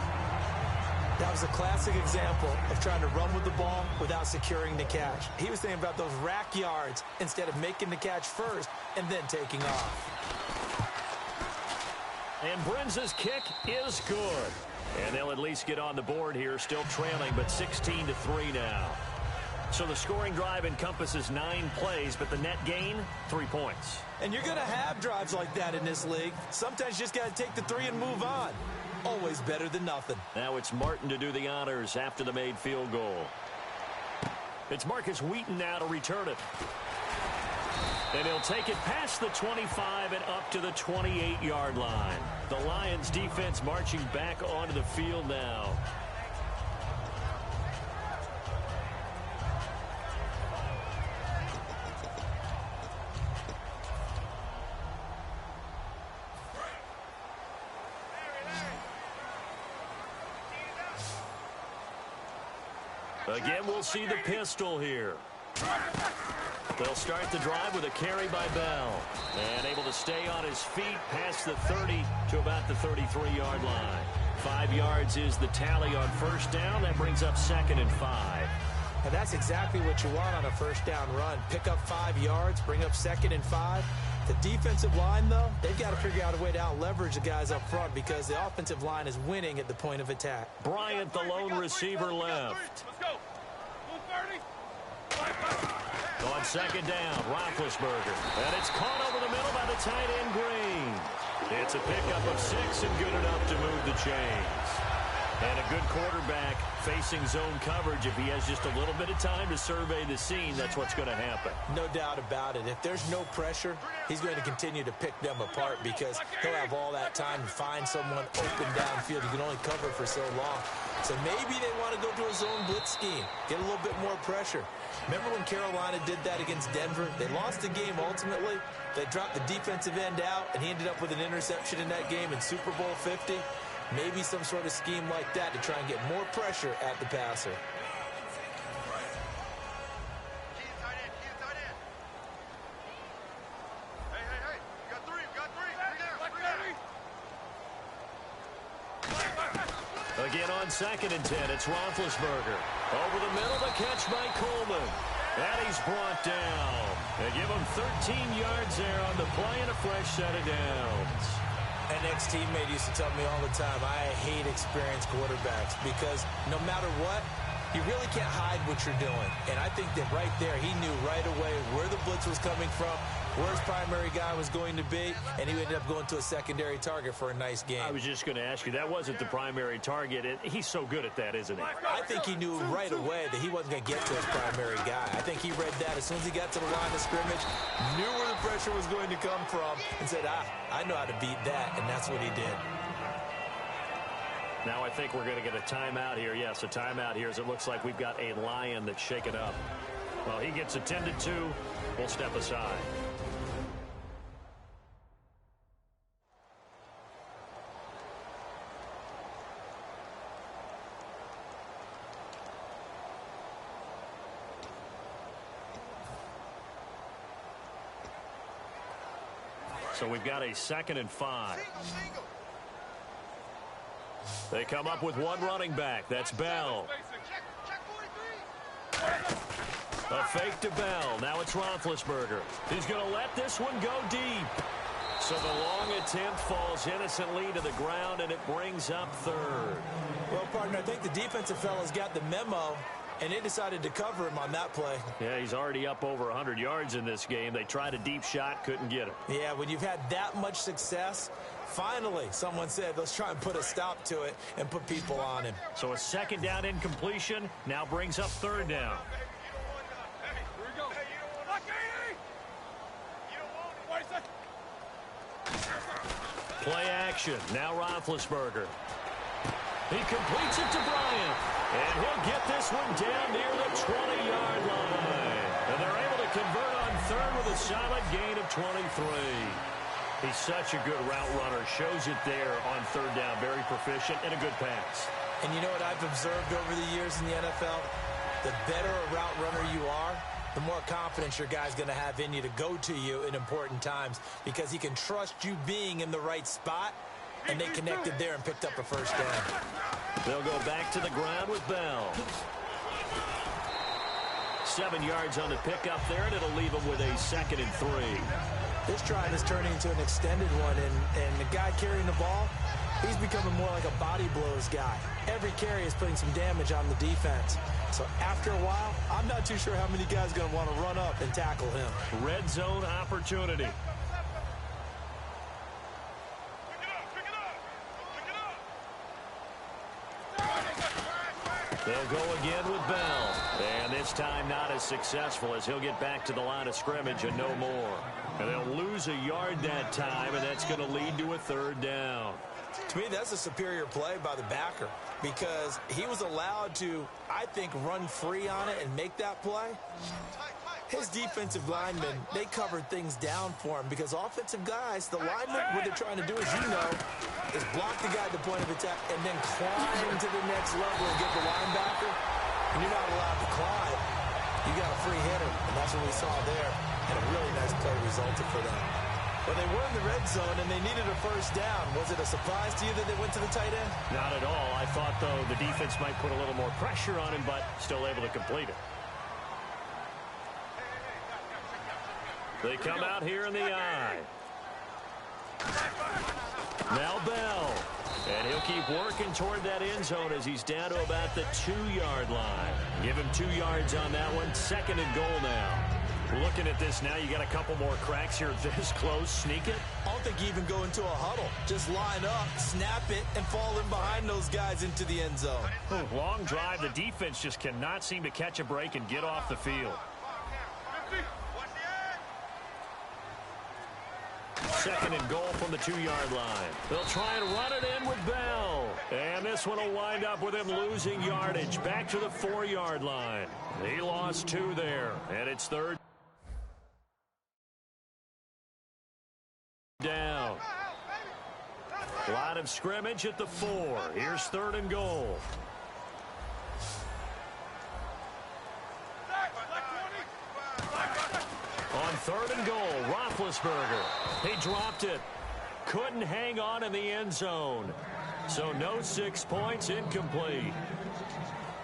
That was a classic example of trying to run with the ball without securing the catch. He was thinking about those rack yards instead of making the catch first and then taking off. And Brinz's kick is good. And they'll at least get on the board here, still trailing, but 16-3 now. So the scoring drive encompasses 9 plays, but the net gain, 3 points. And you're going to have drives like that in this league. Sometimes you just got to take the 3 and move on. Always better than nothing. Now it's Martin to do the honors after the made field goal. It's Marcus Wheaton now to return it. And he'll take it past the 25 and up to the 28-yard line. The Lions defense marching back onto the field now. Again, we'll see the pistol here. They'll start the drive with a carry by Bell. And able to stay on his feet past the 30 to about the 33-yard line. 5 yards is the tally on 1st down. That brings up 2nd and 5. And that's exactly what you want on a 1st down run. Pick up 5 yards, bring up 2nd and 5. The defensive line, though, they've got to figure out a way to out-leverage the guys up front because the offensive line is winning at the point of attack. Bryant, the lone receiver, left. Let's go. Move 30. On 2nd down, Roethlisberger. And it's caught over the middle by the tight end, Green. It's a pickup of 6 and good enough to move the chains. And a good quarterback facing zone coverage. If he has just a little bit of time to survey the scene, that's what's going to happen. No doubt about it. If there's no pressure, he's going to continue to pick them apart because he'll have all that time to find someone open downfield. You can only cover for so long. So maybe they want to go to a zone blitz scheme, get a little bit more pressure. Remember when Carolina did that against Denver? They lost the game ultimately. They dropped the defensive end out, and he ended up with an interception in that game in Super Bowl 50. Maybe some sort of scheme like that to try and get more pressure at the passer. Again on 2nd and 10, it's Roethlisberger. Over the middle, the catch by Coleman. And he's brought down. They give him 13 yards there on the play and a fresh set of downs. An ex-teammate used to tell me all the time, I hate experienced quarterbacks because no matter what, you really can't hide what you're doing. And I think that right there, he knew right away where the blitz was coming from, where his primary guy was going to be, and he ended up going to a secondary target for a nice game. I was just going to ask you, that wasn't the primary target. He's so good at that, isn't he? I think he knew right away that he wasn't going to get to his primary guy. I think he read that as soon as he got to the line of scrimmage, knew where the pressure was going to come from, and said, I know how to beat that, and that's what he did. Now I think we're going to get a timeout here. Yes, a timeout here as it looks like we've got a Lion that's shaken up. Well, he gets attended to. We'll step aside. So we've got a 2nd and 5. They come up with one running back. That's Bell. A fake to Bell. Now it's Roethlisberger. He's going to let this one go deep. So the long attempt falls innocently to the ground, and it brings up 3rd. Well, partner, I think the defensive fella's got the memo, and they decided to cover him on that play. Yeah, he's already up over 100 yards in this game. They tried a deep shot, couldn't get it. Yeah, when you've had that much success, finally someone said, let's try and put a stop to it and put people on him. So a 2nd down incompletion now brings up 3rd down. Play action. Now Roethlisberger. He completes it to Bryant. And he'll get this one down near the 20-yard line. And they're able to convert on 3rd with a solid gain of 23. He's such a good route runner. Shows it there on 3rd down. Very proficient and a good pass. And you know what I've observed over the years in the NFL? The better a route runner you are, the more confidence your guy's going to have in you to go to you in important times because he can trust you being in the right spot, and they connected there and picked up a 1st down. They'll go back to the ground with Bell. 7 yards on the pickup there, and it'll leave him with a 2nd and 3. This drive is turning into an extended one, and the guy carrying the ball, he's becoming more like a body blows guy. Every carry is putting some damage on the defense. So after a while, I'm not too sure how many guys are going to want to run up and tackle him. Red zone opportunity. They'll go again with Bell. And this time not as successful as he'll get back to the line of scrimmage and no more. And they'll lose a yard that time, and that's going to lead to a 3rd down. To me, that's a superior play by the backer because he was allowed to, I think, run free on it and make that play. His defensive linemen, they covered things down for him because offensive guys, the linemen, what they're trying to do, as you know, is block the guy at the point of attack and then climb to the next level and get the linebacker. And you're not allowed to climb. You got a free hitter, and that's what we saw there. And a really nice play resulted for them. Well, they were in the red zone, and they needed a 1st down. Was it a surprise to you that they went to the tight end? Not at all. I thought, though, the defense might put a little more pressure on him, but still able to complete it. They come out here in the eye. Now Bell. And he'll keep working toward that end zone as he's down to about the 2-yard line. Give him 2 yards on that one. 2nd and goal now. Looking at this now, you got a couple more cracks here this close. Sneak it. I don't think you even go into a huddle. Just line up, snap it, and fall in behind those guys into the end zone. Long drive. The defense just cannot seem to catch a break and get off the field. 2nd and goal from the 2-yard line. They'll try and run it in with Bell. And this one will wind up with him losing yardage. Back to the 4-yard line. He lost 2 there. And it's 3rd down. Line of scrimmage at the 4. Here's 3rd and goal. On 3rd and goal, Roethlisberger. He dropped it. Couldn't hang on in the end zone. So no 6 points, incomplete.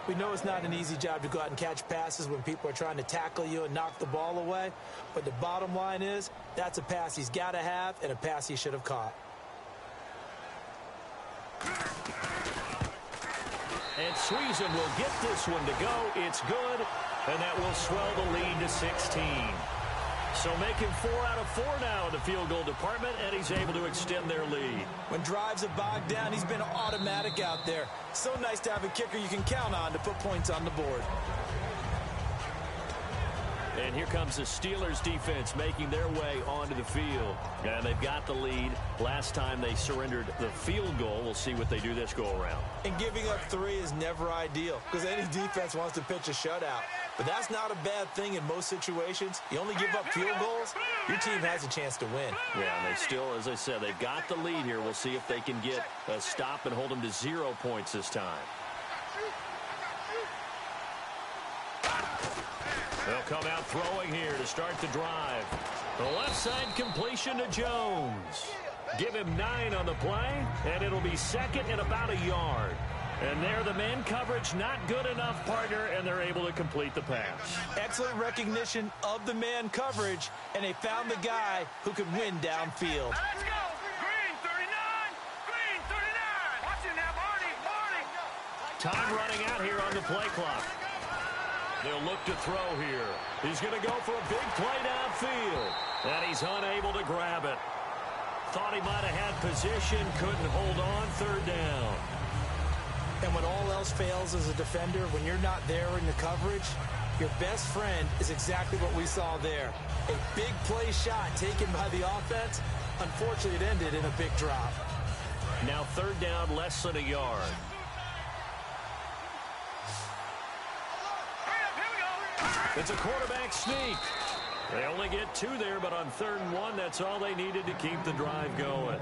We know it's not an easy job to go out and catch passes when people are trying to tackle you and knock the ball away. But the bottom line is, that's a pass he's got to have and a pass he should have caught. And Suizen will get this one to go. It's good, and that will swell the lead to 16. So making 4 out of 4 now in the field goal department, and he's able to extend their lead. When drives are bogged down, he's been automatic out there. So nice to have a kicker you can count on to put points on the board. And here comes the Steelers defense making their way onto the field. And they've got the lead. Last time they surrendered the field goal. We'll see what they do this go around. And giving up 3 is never ideal because any defense wants to pitch a shutout. But that's not a bad thing in most situations. You only give up field goals, your team has a chance to win. Yeah, and they still, as I said, they've got the lead here. We'll see if they can get a stop and hold them to 0 points this time. They'll come out throwing here to start the drive. The left side completion to Jones. Give him 9 on the play, and it'll be second and about a yard. And there, the man coverage not good enough, partner, and they're able to complete the pass. Excellent recognition of the man coverage, and they found the guy who could win downfield. Let's go! Green 39! Green 39! Watching that, Marty! Time running out here on the play clock. They'll look to throw here. He's going to go for a big play downfield, and he's unable to grab it. Thought he might have had position, couldn't hold on, third down. And when all else fails as a defender, when you're not there in the coverage, your best friend is exactly what we saw there. A big play shot taken by the offense. Unfortunately, it ended in a big drop. Now third down, less than a yard. It's a quarterback sneak. They only get 2 there, but on 3rd and 1, that's all they needed to keep the drive going.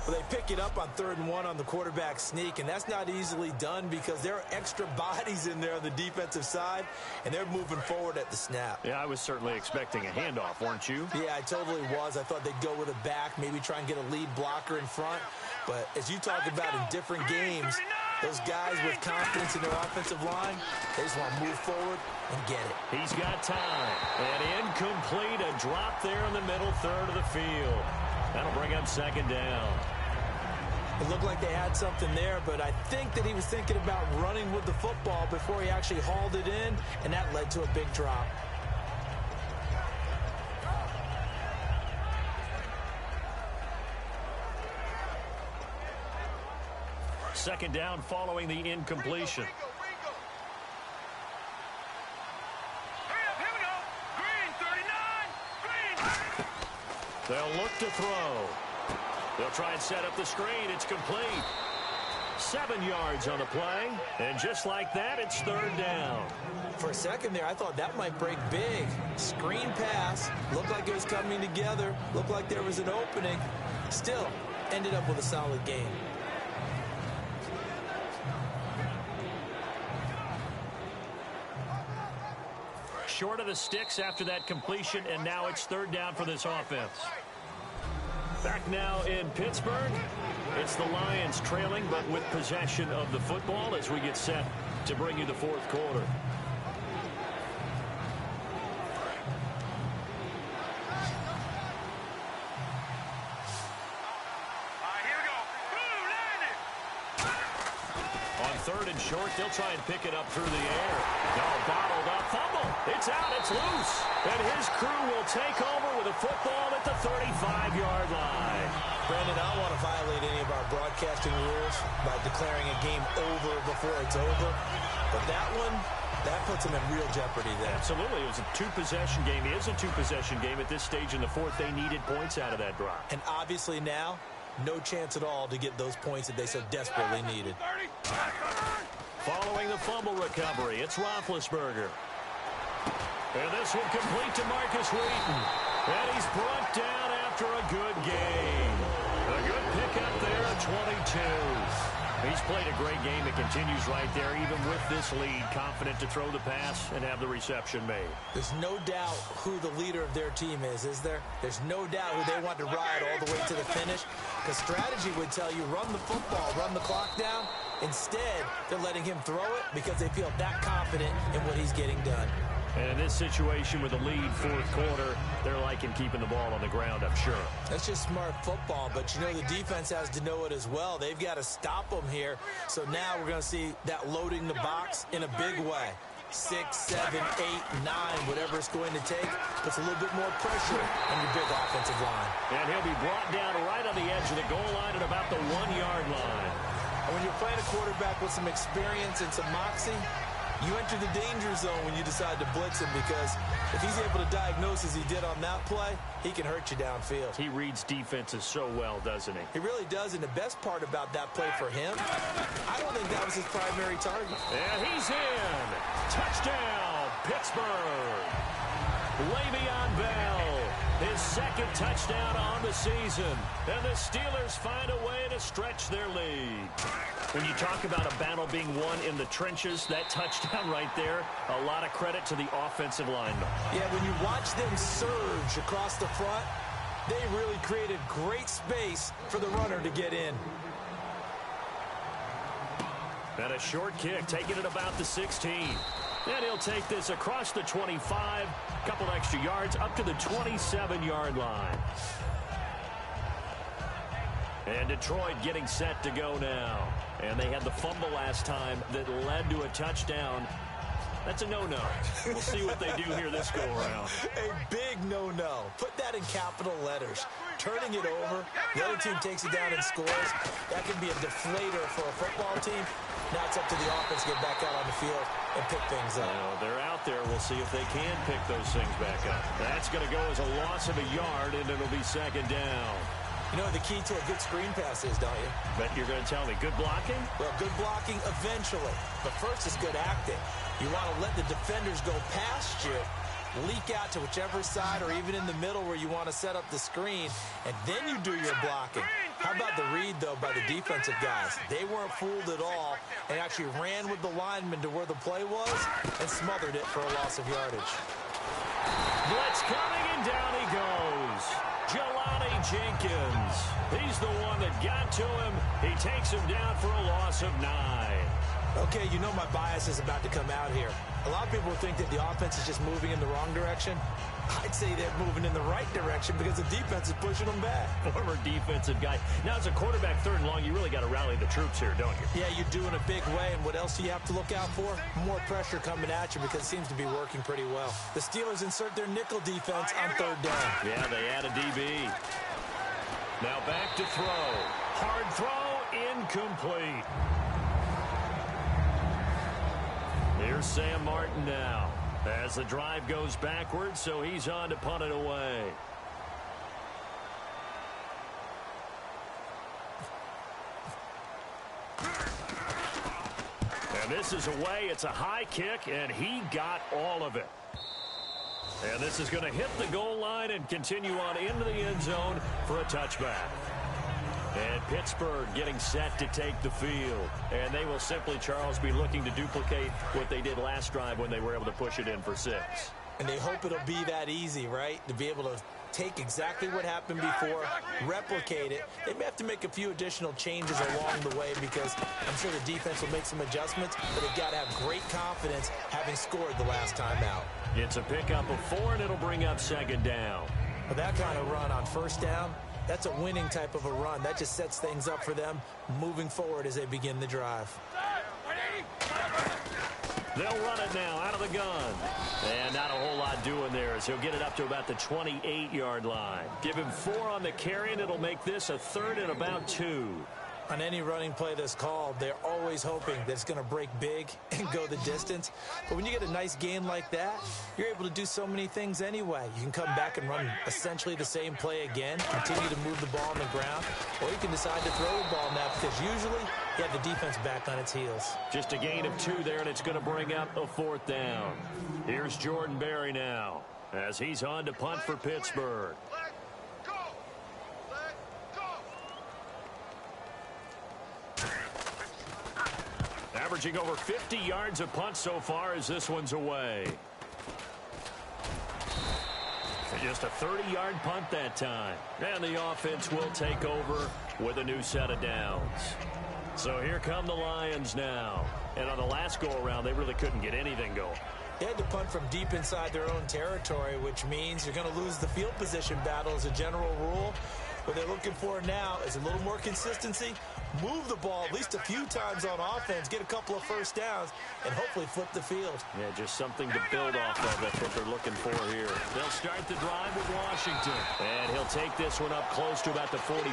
Well, they pick it up on 3rd and 1 on the quarterback sneak, and that's not easily done because there are extra bodies in there on the defensive side, and they're moving forward at the snap. Yeah, I was certainly expecting a handoff, weren't you? Yeah, I totally was. I thought they'd go with a back, maybe try and get a lead blocker in front. But as you talk about in different games, those guys with confidence in their offensive line, they just want to move forward and get it. He's got time. And incomplete, a drop there in the middle third of the field. That'll bring up 2nd down. It looked like they had something there, but I think that he was thinking about running with the football before he actually hauled it in, and that led to a big drop. Second down following the incompletion. They'll look to throw. They'll try and set up the screen. It's complete. 7 yards on the play. And just like that, it's 3rd down. For a second there, I thought that might break big. Screen pass. Looked like it was coming together. Looked like there was an opening. Still, ended up with a solid game. Short of the sticks after that completion, and now it's 3rd down for this offense. Back now in Pittsburgh, it's the Lions trailing, but with possession of the football as we get set to bring you the 4th quarter. On 3rd and short, they'll try and pick it up through the air. No, bottled up, fumble. It's out, it's loose. And his crew will take over with a football at the 35-yard line. Brandon, I don't want to violate any of our broadcasting rules by declaring a game over before it's over. But that one, that puts them in real jeopardy there. Absolutely. It was a 2-possession game. It is a 2-possession game at this stage in the 4th. They needed points out of that drive. And obviously now, no chance at all to get those points that they so desperately needed. Following the fumble recovery, it's Roethlisberger. And this one complete to Marcus Wheaton. And he's brought down after a good game. A good pickup there at 22. He's played a great game. It continues right there, even with this lead. Confident to throw the pass and have the reception made. There's no doubt who the leader of their team is there? There's no doubt who they want to ride all the way to the finish. Because strategy would tell you, run the football, run the clock down. Instead, they're letting him throw it because they feel that confident in what he's getting done. And in this situation with a lead 4th quarter, they're liking keeping the ball on the ground, I'm sure. That's just smart football, but you know the defense has to know it as well. They've got to stop them here. So now we're going to see that loading the box in a big way. 6, 7, 8, 9, whatever it's going to take, puts a little bit more pressure on your big offensive line. And he'll be brought down right on the edge of the goal line at about the 1-yard line. And when you're playing a quarterback with some experience and some moxie, You enter the danger zone when you decide to blitz him, because if he's able to diagnose as he did on that play, he can hurt you downfield. He reads defenses so well, doesn't he? He really does, and the best part about that play for him, I don't think that was his primary target. And he's in. Touchdown, Pittsburgh. Le'Veon Bell, his second touchdown on the season. And the Steelers find a way to stretch their lead. When you talk about a battle being won in the trenches, that touchdown right there, a lot of credit to the offensive linemen. Yeah, when you watch them surge across the front, they really created great space for the runner to get in. And a short kick, taking it about the 16. And he'll take this across the 25, a couple extra yards, up to the 27-yard line. And Detroit getting set to go now. And they had the fumble last time that led to a touchdown. That's a no-no. We'll see what they do here this go-around. A big no-no. Put that in capital letters. Turning it over, the other team takes it down and scores. That can be a deflator for a football team. Now it's up to the offense to get back out on the field and pick things up. Well, they're out there. We'll see if they can pick those things back up. That's going to go as a loss of a yard, and it'll be second down. You know what the key to a good screen pass is, don't you? Bet you're going to tell me. Good blocking? Well, good blocking eventually. But first is good acting. You want to let the defenders go past you, leak out to whichever side or even in the middle where you want to set up the screen, and then you do your blocking. How about the read, though, by the defensive guys? They weren't fooled at all and actually ran with the lineman to where the play was and smothered it for a loss of yardage. Blitz coming, and down he goes. Jelani Jenkins. He's the one that got to him. He takes him down for a loss of 9. Okay, you know my bias is about to come out here. A lot of people think that the offense is just moving in the wrong direction. I'd say they're moving in the right direction because the defense is pushing them back. Former defensive guy. Now, as a quarterback, third and long, you really got to rally the troops here, don't you? Yeah, you do in a big way. And what else do you have to look out for? More pressure coming at you because it seems to be working pretty well. The Steelers insert their nickel defense on third down. Yeah, they add a DB. Now back to throw. Hard throw, incomplete. Here's Sam Martin now as the drive goes backwards, so he's on to punt it away. And this is away. It's a high kick, and he got all of it. And this is going to hit the goal line and continue on into the end zone for a touchback. And Pittsburgh getting set to take the field. And they will simply, Charles, be looking to duplicate what they did last drive when they were able to push it in for 6. And they hope it'll be that easy, right? To be able to take exactly what happened before, replicate it. They may have to make a few additional changes along the way because I'm sure the defense will make some adjustments, but they've got to have great confidence having scored the last time out. It's a pickup of 4, and it'll bring up second down. But that kind of run on first down, that's a winning type of a run. That just sets things up for them moving forward as they begin the drive. They'll run it now out of the gun. And not a whole lot doing there as he'll get it up to about the 28-yard line. Give him 4 on the carry, and it'll make this a 3rd and about 2. On any running play that's called, they're always hoping that it's going to break big and go the distance. But when you get a nice gain like that, you're able to do so many things anyway. You can come back and run essentially the same play again, continue to move the ball on the ground, or you can decide to throw the ball now because usually you have the defense back on its heels. Just a gain of 2 there, and it's going to bring up a 4th down. Here's Jordan Berry now as he's on to punt for Pittsburgh. Averaging over 50 yards a punt so far as this one's away. Just a 30-yard punt that time. And the offense will take over with a new set of downs. So here come the Lions now. And on the last go-around, they really couldn't get anything going. They had to punt from deep inside their own territory, which means you're going to lose the field position battle as a general rule. What they're looking for now is a little more consistency, move the ball at least a few times on offense, get a couple of first downs, and hopefully flip the field. Yeah, just something to build off of. That's what they're looking for here. They'll start the drive with Washington. And he'll take this one up close to about the 45.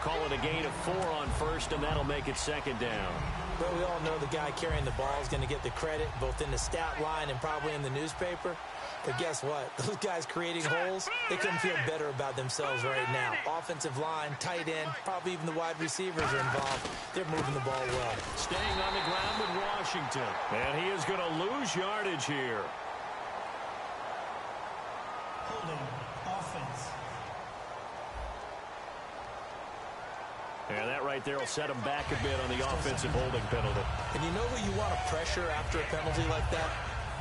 Call it a gain of 4 on first, and that'll make it second down. Well, we all know the guy carrying the ball is going to get the credit, both in the stat line and probably in the newspaper. But guess what? Those guys creating holes, they couldn't feel better about themselves right now. Offensive line, tight end, probably even the wide receivers are involved. They're moving the ball well. Staying on the ground with Washington. And he is going to lose yardage here. Holding offense. And that right there will set him back a bit on the offensive holding penalty. And you know who you want to pressure after a penalty like that?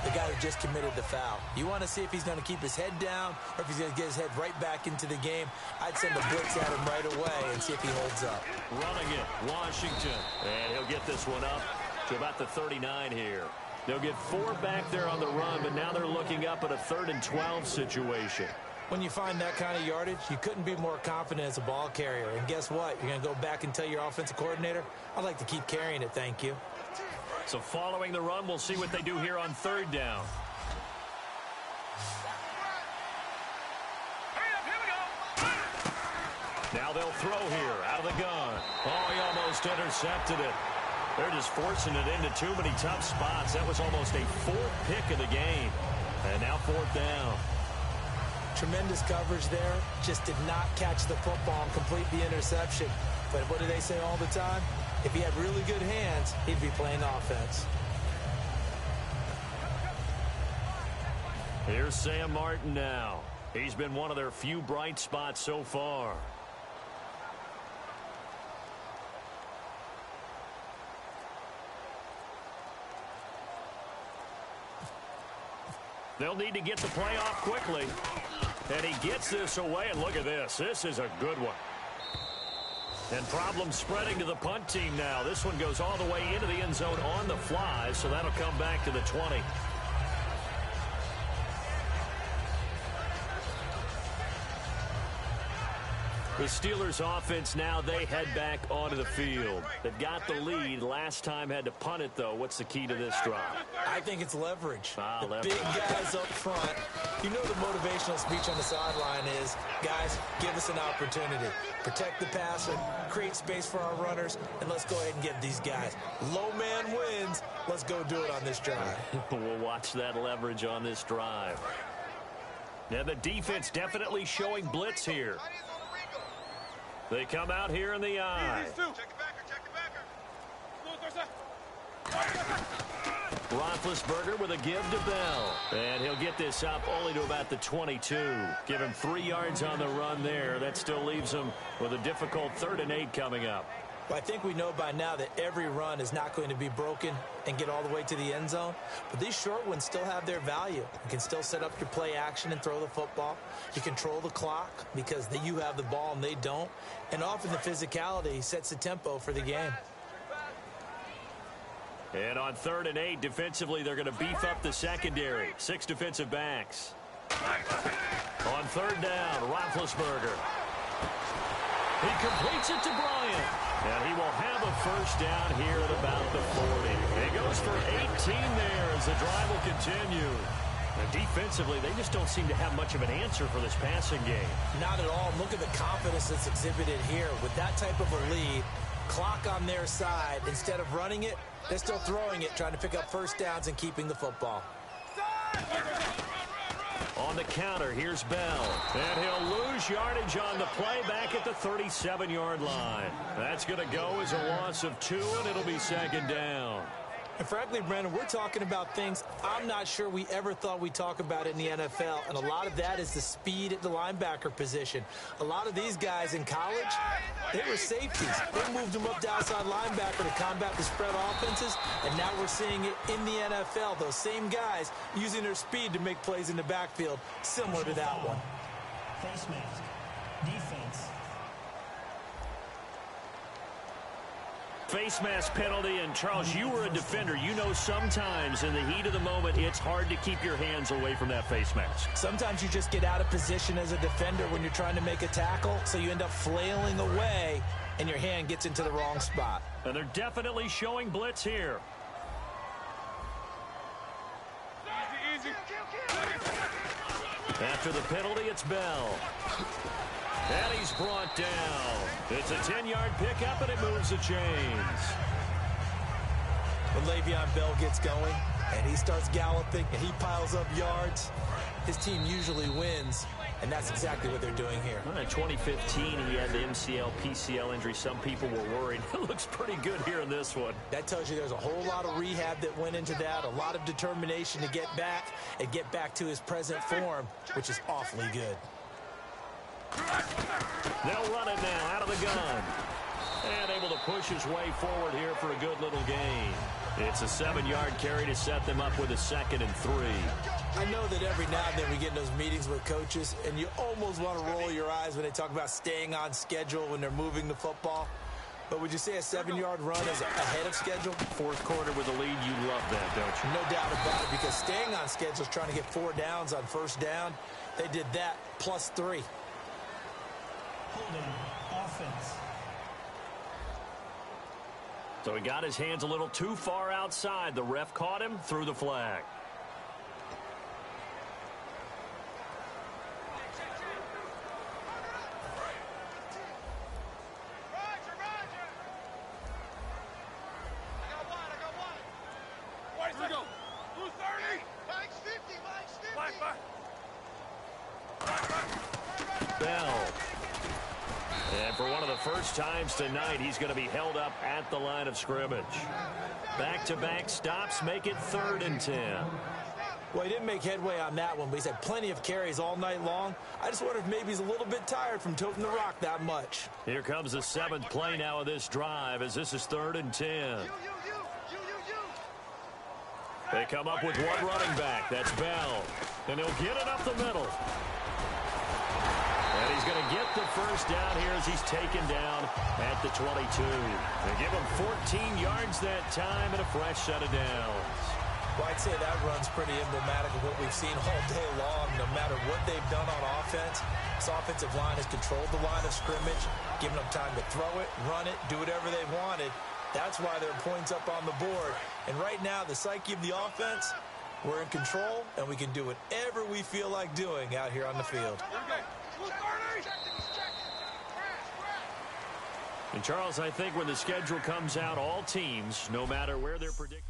The guy who just committed the foul. You want to see if he's going to keep his head down or if he's going to get his head right back into the game. I'd send a blitz at him right away and see if he holds up. Running it, Washington. And he'll get this one up to about the 39 here. They'll get 4 back there on the run, but now they're looking up at a 3rd and 12 situation. When you find that kind of yardage, you couldn't be more confident as a ball carrier. And guess what? You're going to go back and tell your offensive coordinator, I'd like to keep carrying it, thank you. So following the run, we'll see what they do here on 3rd down. Now they'll throw here out of the gun. Oh, he almost intercepted it. They're just forcing it into too many tough spots. That was almost a 4th pick of the game. And now 4th down. Tremendous coverage there. Just did not catch the football and complete the interception. But what do they say all the time? If he had really good hands, he'd be playing offense. Here's Sam Martin now. He's been one of their few bright spots so far. They'll need to get the play off quickly. And he gets this away, and look at this. This is a good one. And problems spreading to the punt team now. This one goes all the way into the end zone on the fly, so that'll come back to the 20. The Steelers offense now, they head back onto the field. They've got the lead. Last time had to punt it, though. What's the key to this drive? I think it's leverage. Leverage. Big guys up front. You know the motivational speech on the sideline is, guys, give us an opportunity. Protect the passer, create space for our runners, and let's go ahead and get these guys. Low man wins. Let's go do it on this drive. We'll watch that leverage on this drive. Now the defense definitely showing blitz here. They come out here in the eye. Roethlisberger with a give to Bell. And he'll get this up only to about the 22. Give him 3 yards on the run there. That still leaves him with a difficult 3rd and 8 coming up. Well, I think we know by now that every run is not going to be broken and get all the way to the end zone. But these short ones still have their value. You can still set up your play action and throw the football. You control the clock because you have the ball and they don't. And often the physicality sets the tempo for the game. And on 3rd and 8, defensively, they're going to beef up the secondary. 6 defensive backs. On 3rd down, Roethlisberger. He completes it to Bryant. And he will have a 1st down here at about the 40. He goes for 18 there as the drive will continue. And defensively, they just don't seem to have much of an answer for this passing game. Not at all. Look at the confidence that's exhibited here. With that type of a lead, clock on their side, instead of running it, they're still throwing it, trying to pick up 1st downs and keeping the football. On the counter, here's Bell. And he'll lose yardage on the play back at the 37-yard line. That's going to go as a loss of 2, and it'll be 2nd down. And frankly, Brandon, we're talking about things I'm not sure we ever thought we'd talk about in the NFL. And a lot of that is the speed at the linebacker position. A lot of these guys in college, they were safeties. They moved them up to outside linebacker to combat the spread offenses. And now we're seeing it in the NFL. Those same guys using their speed to make plays in the backfield, similar to that one. Face mask. Defense. Face mask penalty, and Charles, you were a defender. You know sometimes in the heat of the moment, it's hard to keep your hands away from that face mask. Sometimes you just get out of position as a defender when you're trying to make a tackle, so you end up flailing away, and your hand gets into the wrong spot. And they're definitely showing blitz here. After the penalty, it's Bell. And he's brought down. It's a 10-yard pickup, and it moves the chains. Le'Veon Bell gets going and he starts galloping and he piles up yards, his team usually wins, and that's exactly what they're doing here. Well, in 2015, he had the MCL, PCL injury. Some people were worried. It looks pretty good here in this one. That tells you there's a whole lot of rehab that went into that, a lot of determination to get back and get back to his present form, which is awfully good. They'll run it now out of the gun. And able to push his way forward here for a good little gain. It's a 7-yard carry to set them up with a 2nd and 3. I know that every now and then we get in those meetings with coaches, and you almost want to roll your eyes when they talk about staying on schedule when they're moving the football. But would you say a 7-yard run is ahead of schedule? Fourth quarter with a lead, you love that, don't you? No doubt about it, because staying on schedule is trying to get 4 downs on first down. They did that plus 3. Holding offense. So he got his hands a little too far outside. The ref caught him, threw the flag. Here we go. 230. Mike's 50. Bell. And for one of the first times tonight, he's going to be held up at the line of scrimmage. Back-to-back stops make it 3rd and 10. Well, he didn't make headway on that one, but he's had plenty of carries all night long. I just wonder if maybe he's a little bit tired from toting the rock that much. Here comes the 7th play now of this drive, as this is 3rd and 10. They come up with one running back. That's Bell. And he'll get it up the middle. And he's going to get the first down here as he's taken down at the 22. They give him 14 yards that time and a fresh set of downs. Well, I'd say that run's pretty emblematic of what we've seen all day long. No matter what they've done on offense, this offensive line has controlled the line of scrimmage, given them time to throw it, run it, do whatever they wanted. That's why there are points up on the board. And right now, the psyche of the offense, we're in control, and we can do whatever we feel like doing out here on the field. And, Charles, I think when the schedule comes out, all teams, no matter where they're predicted.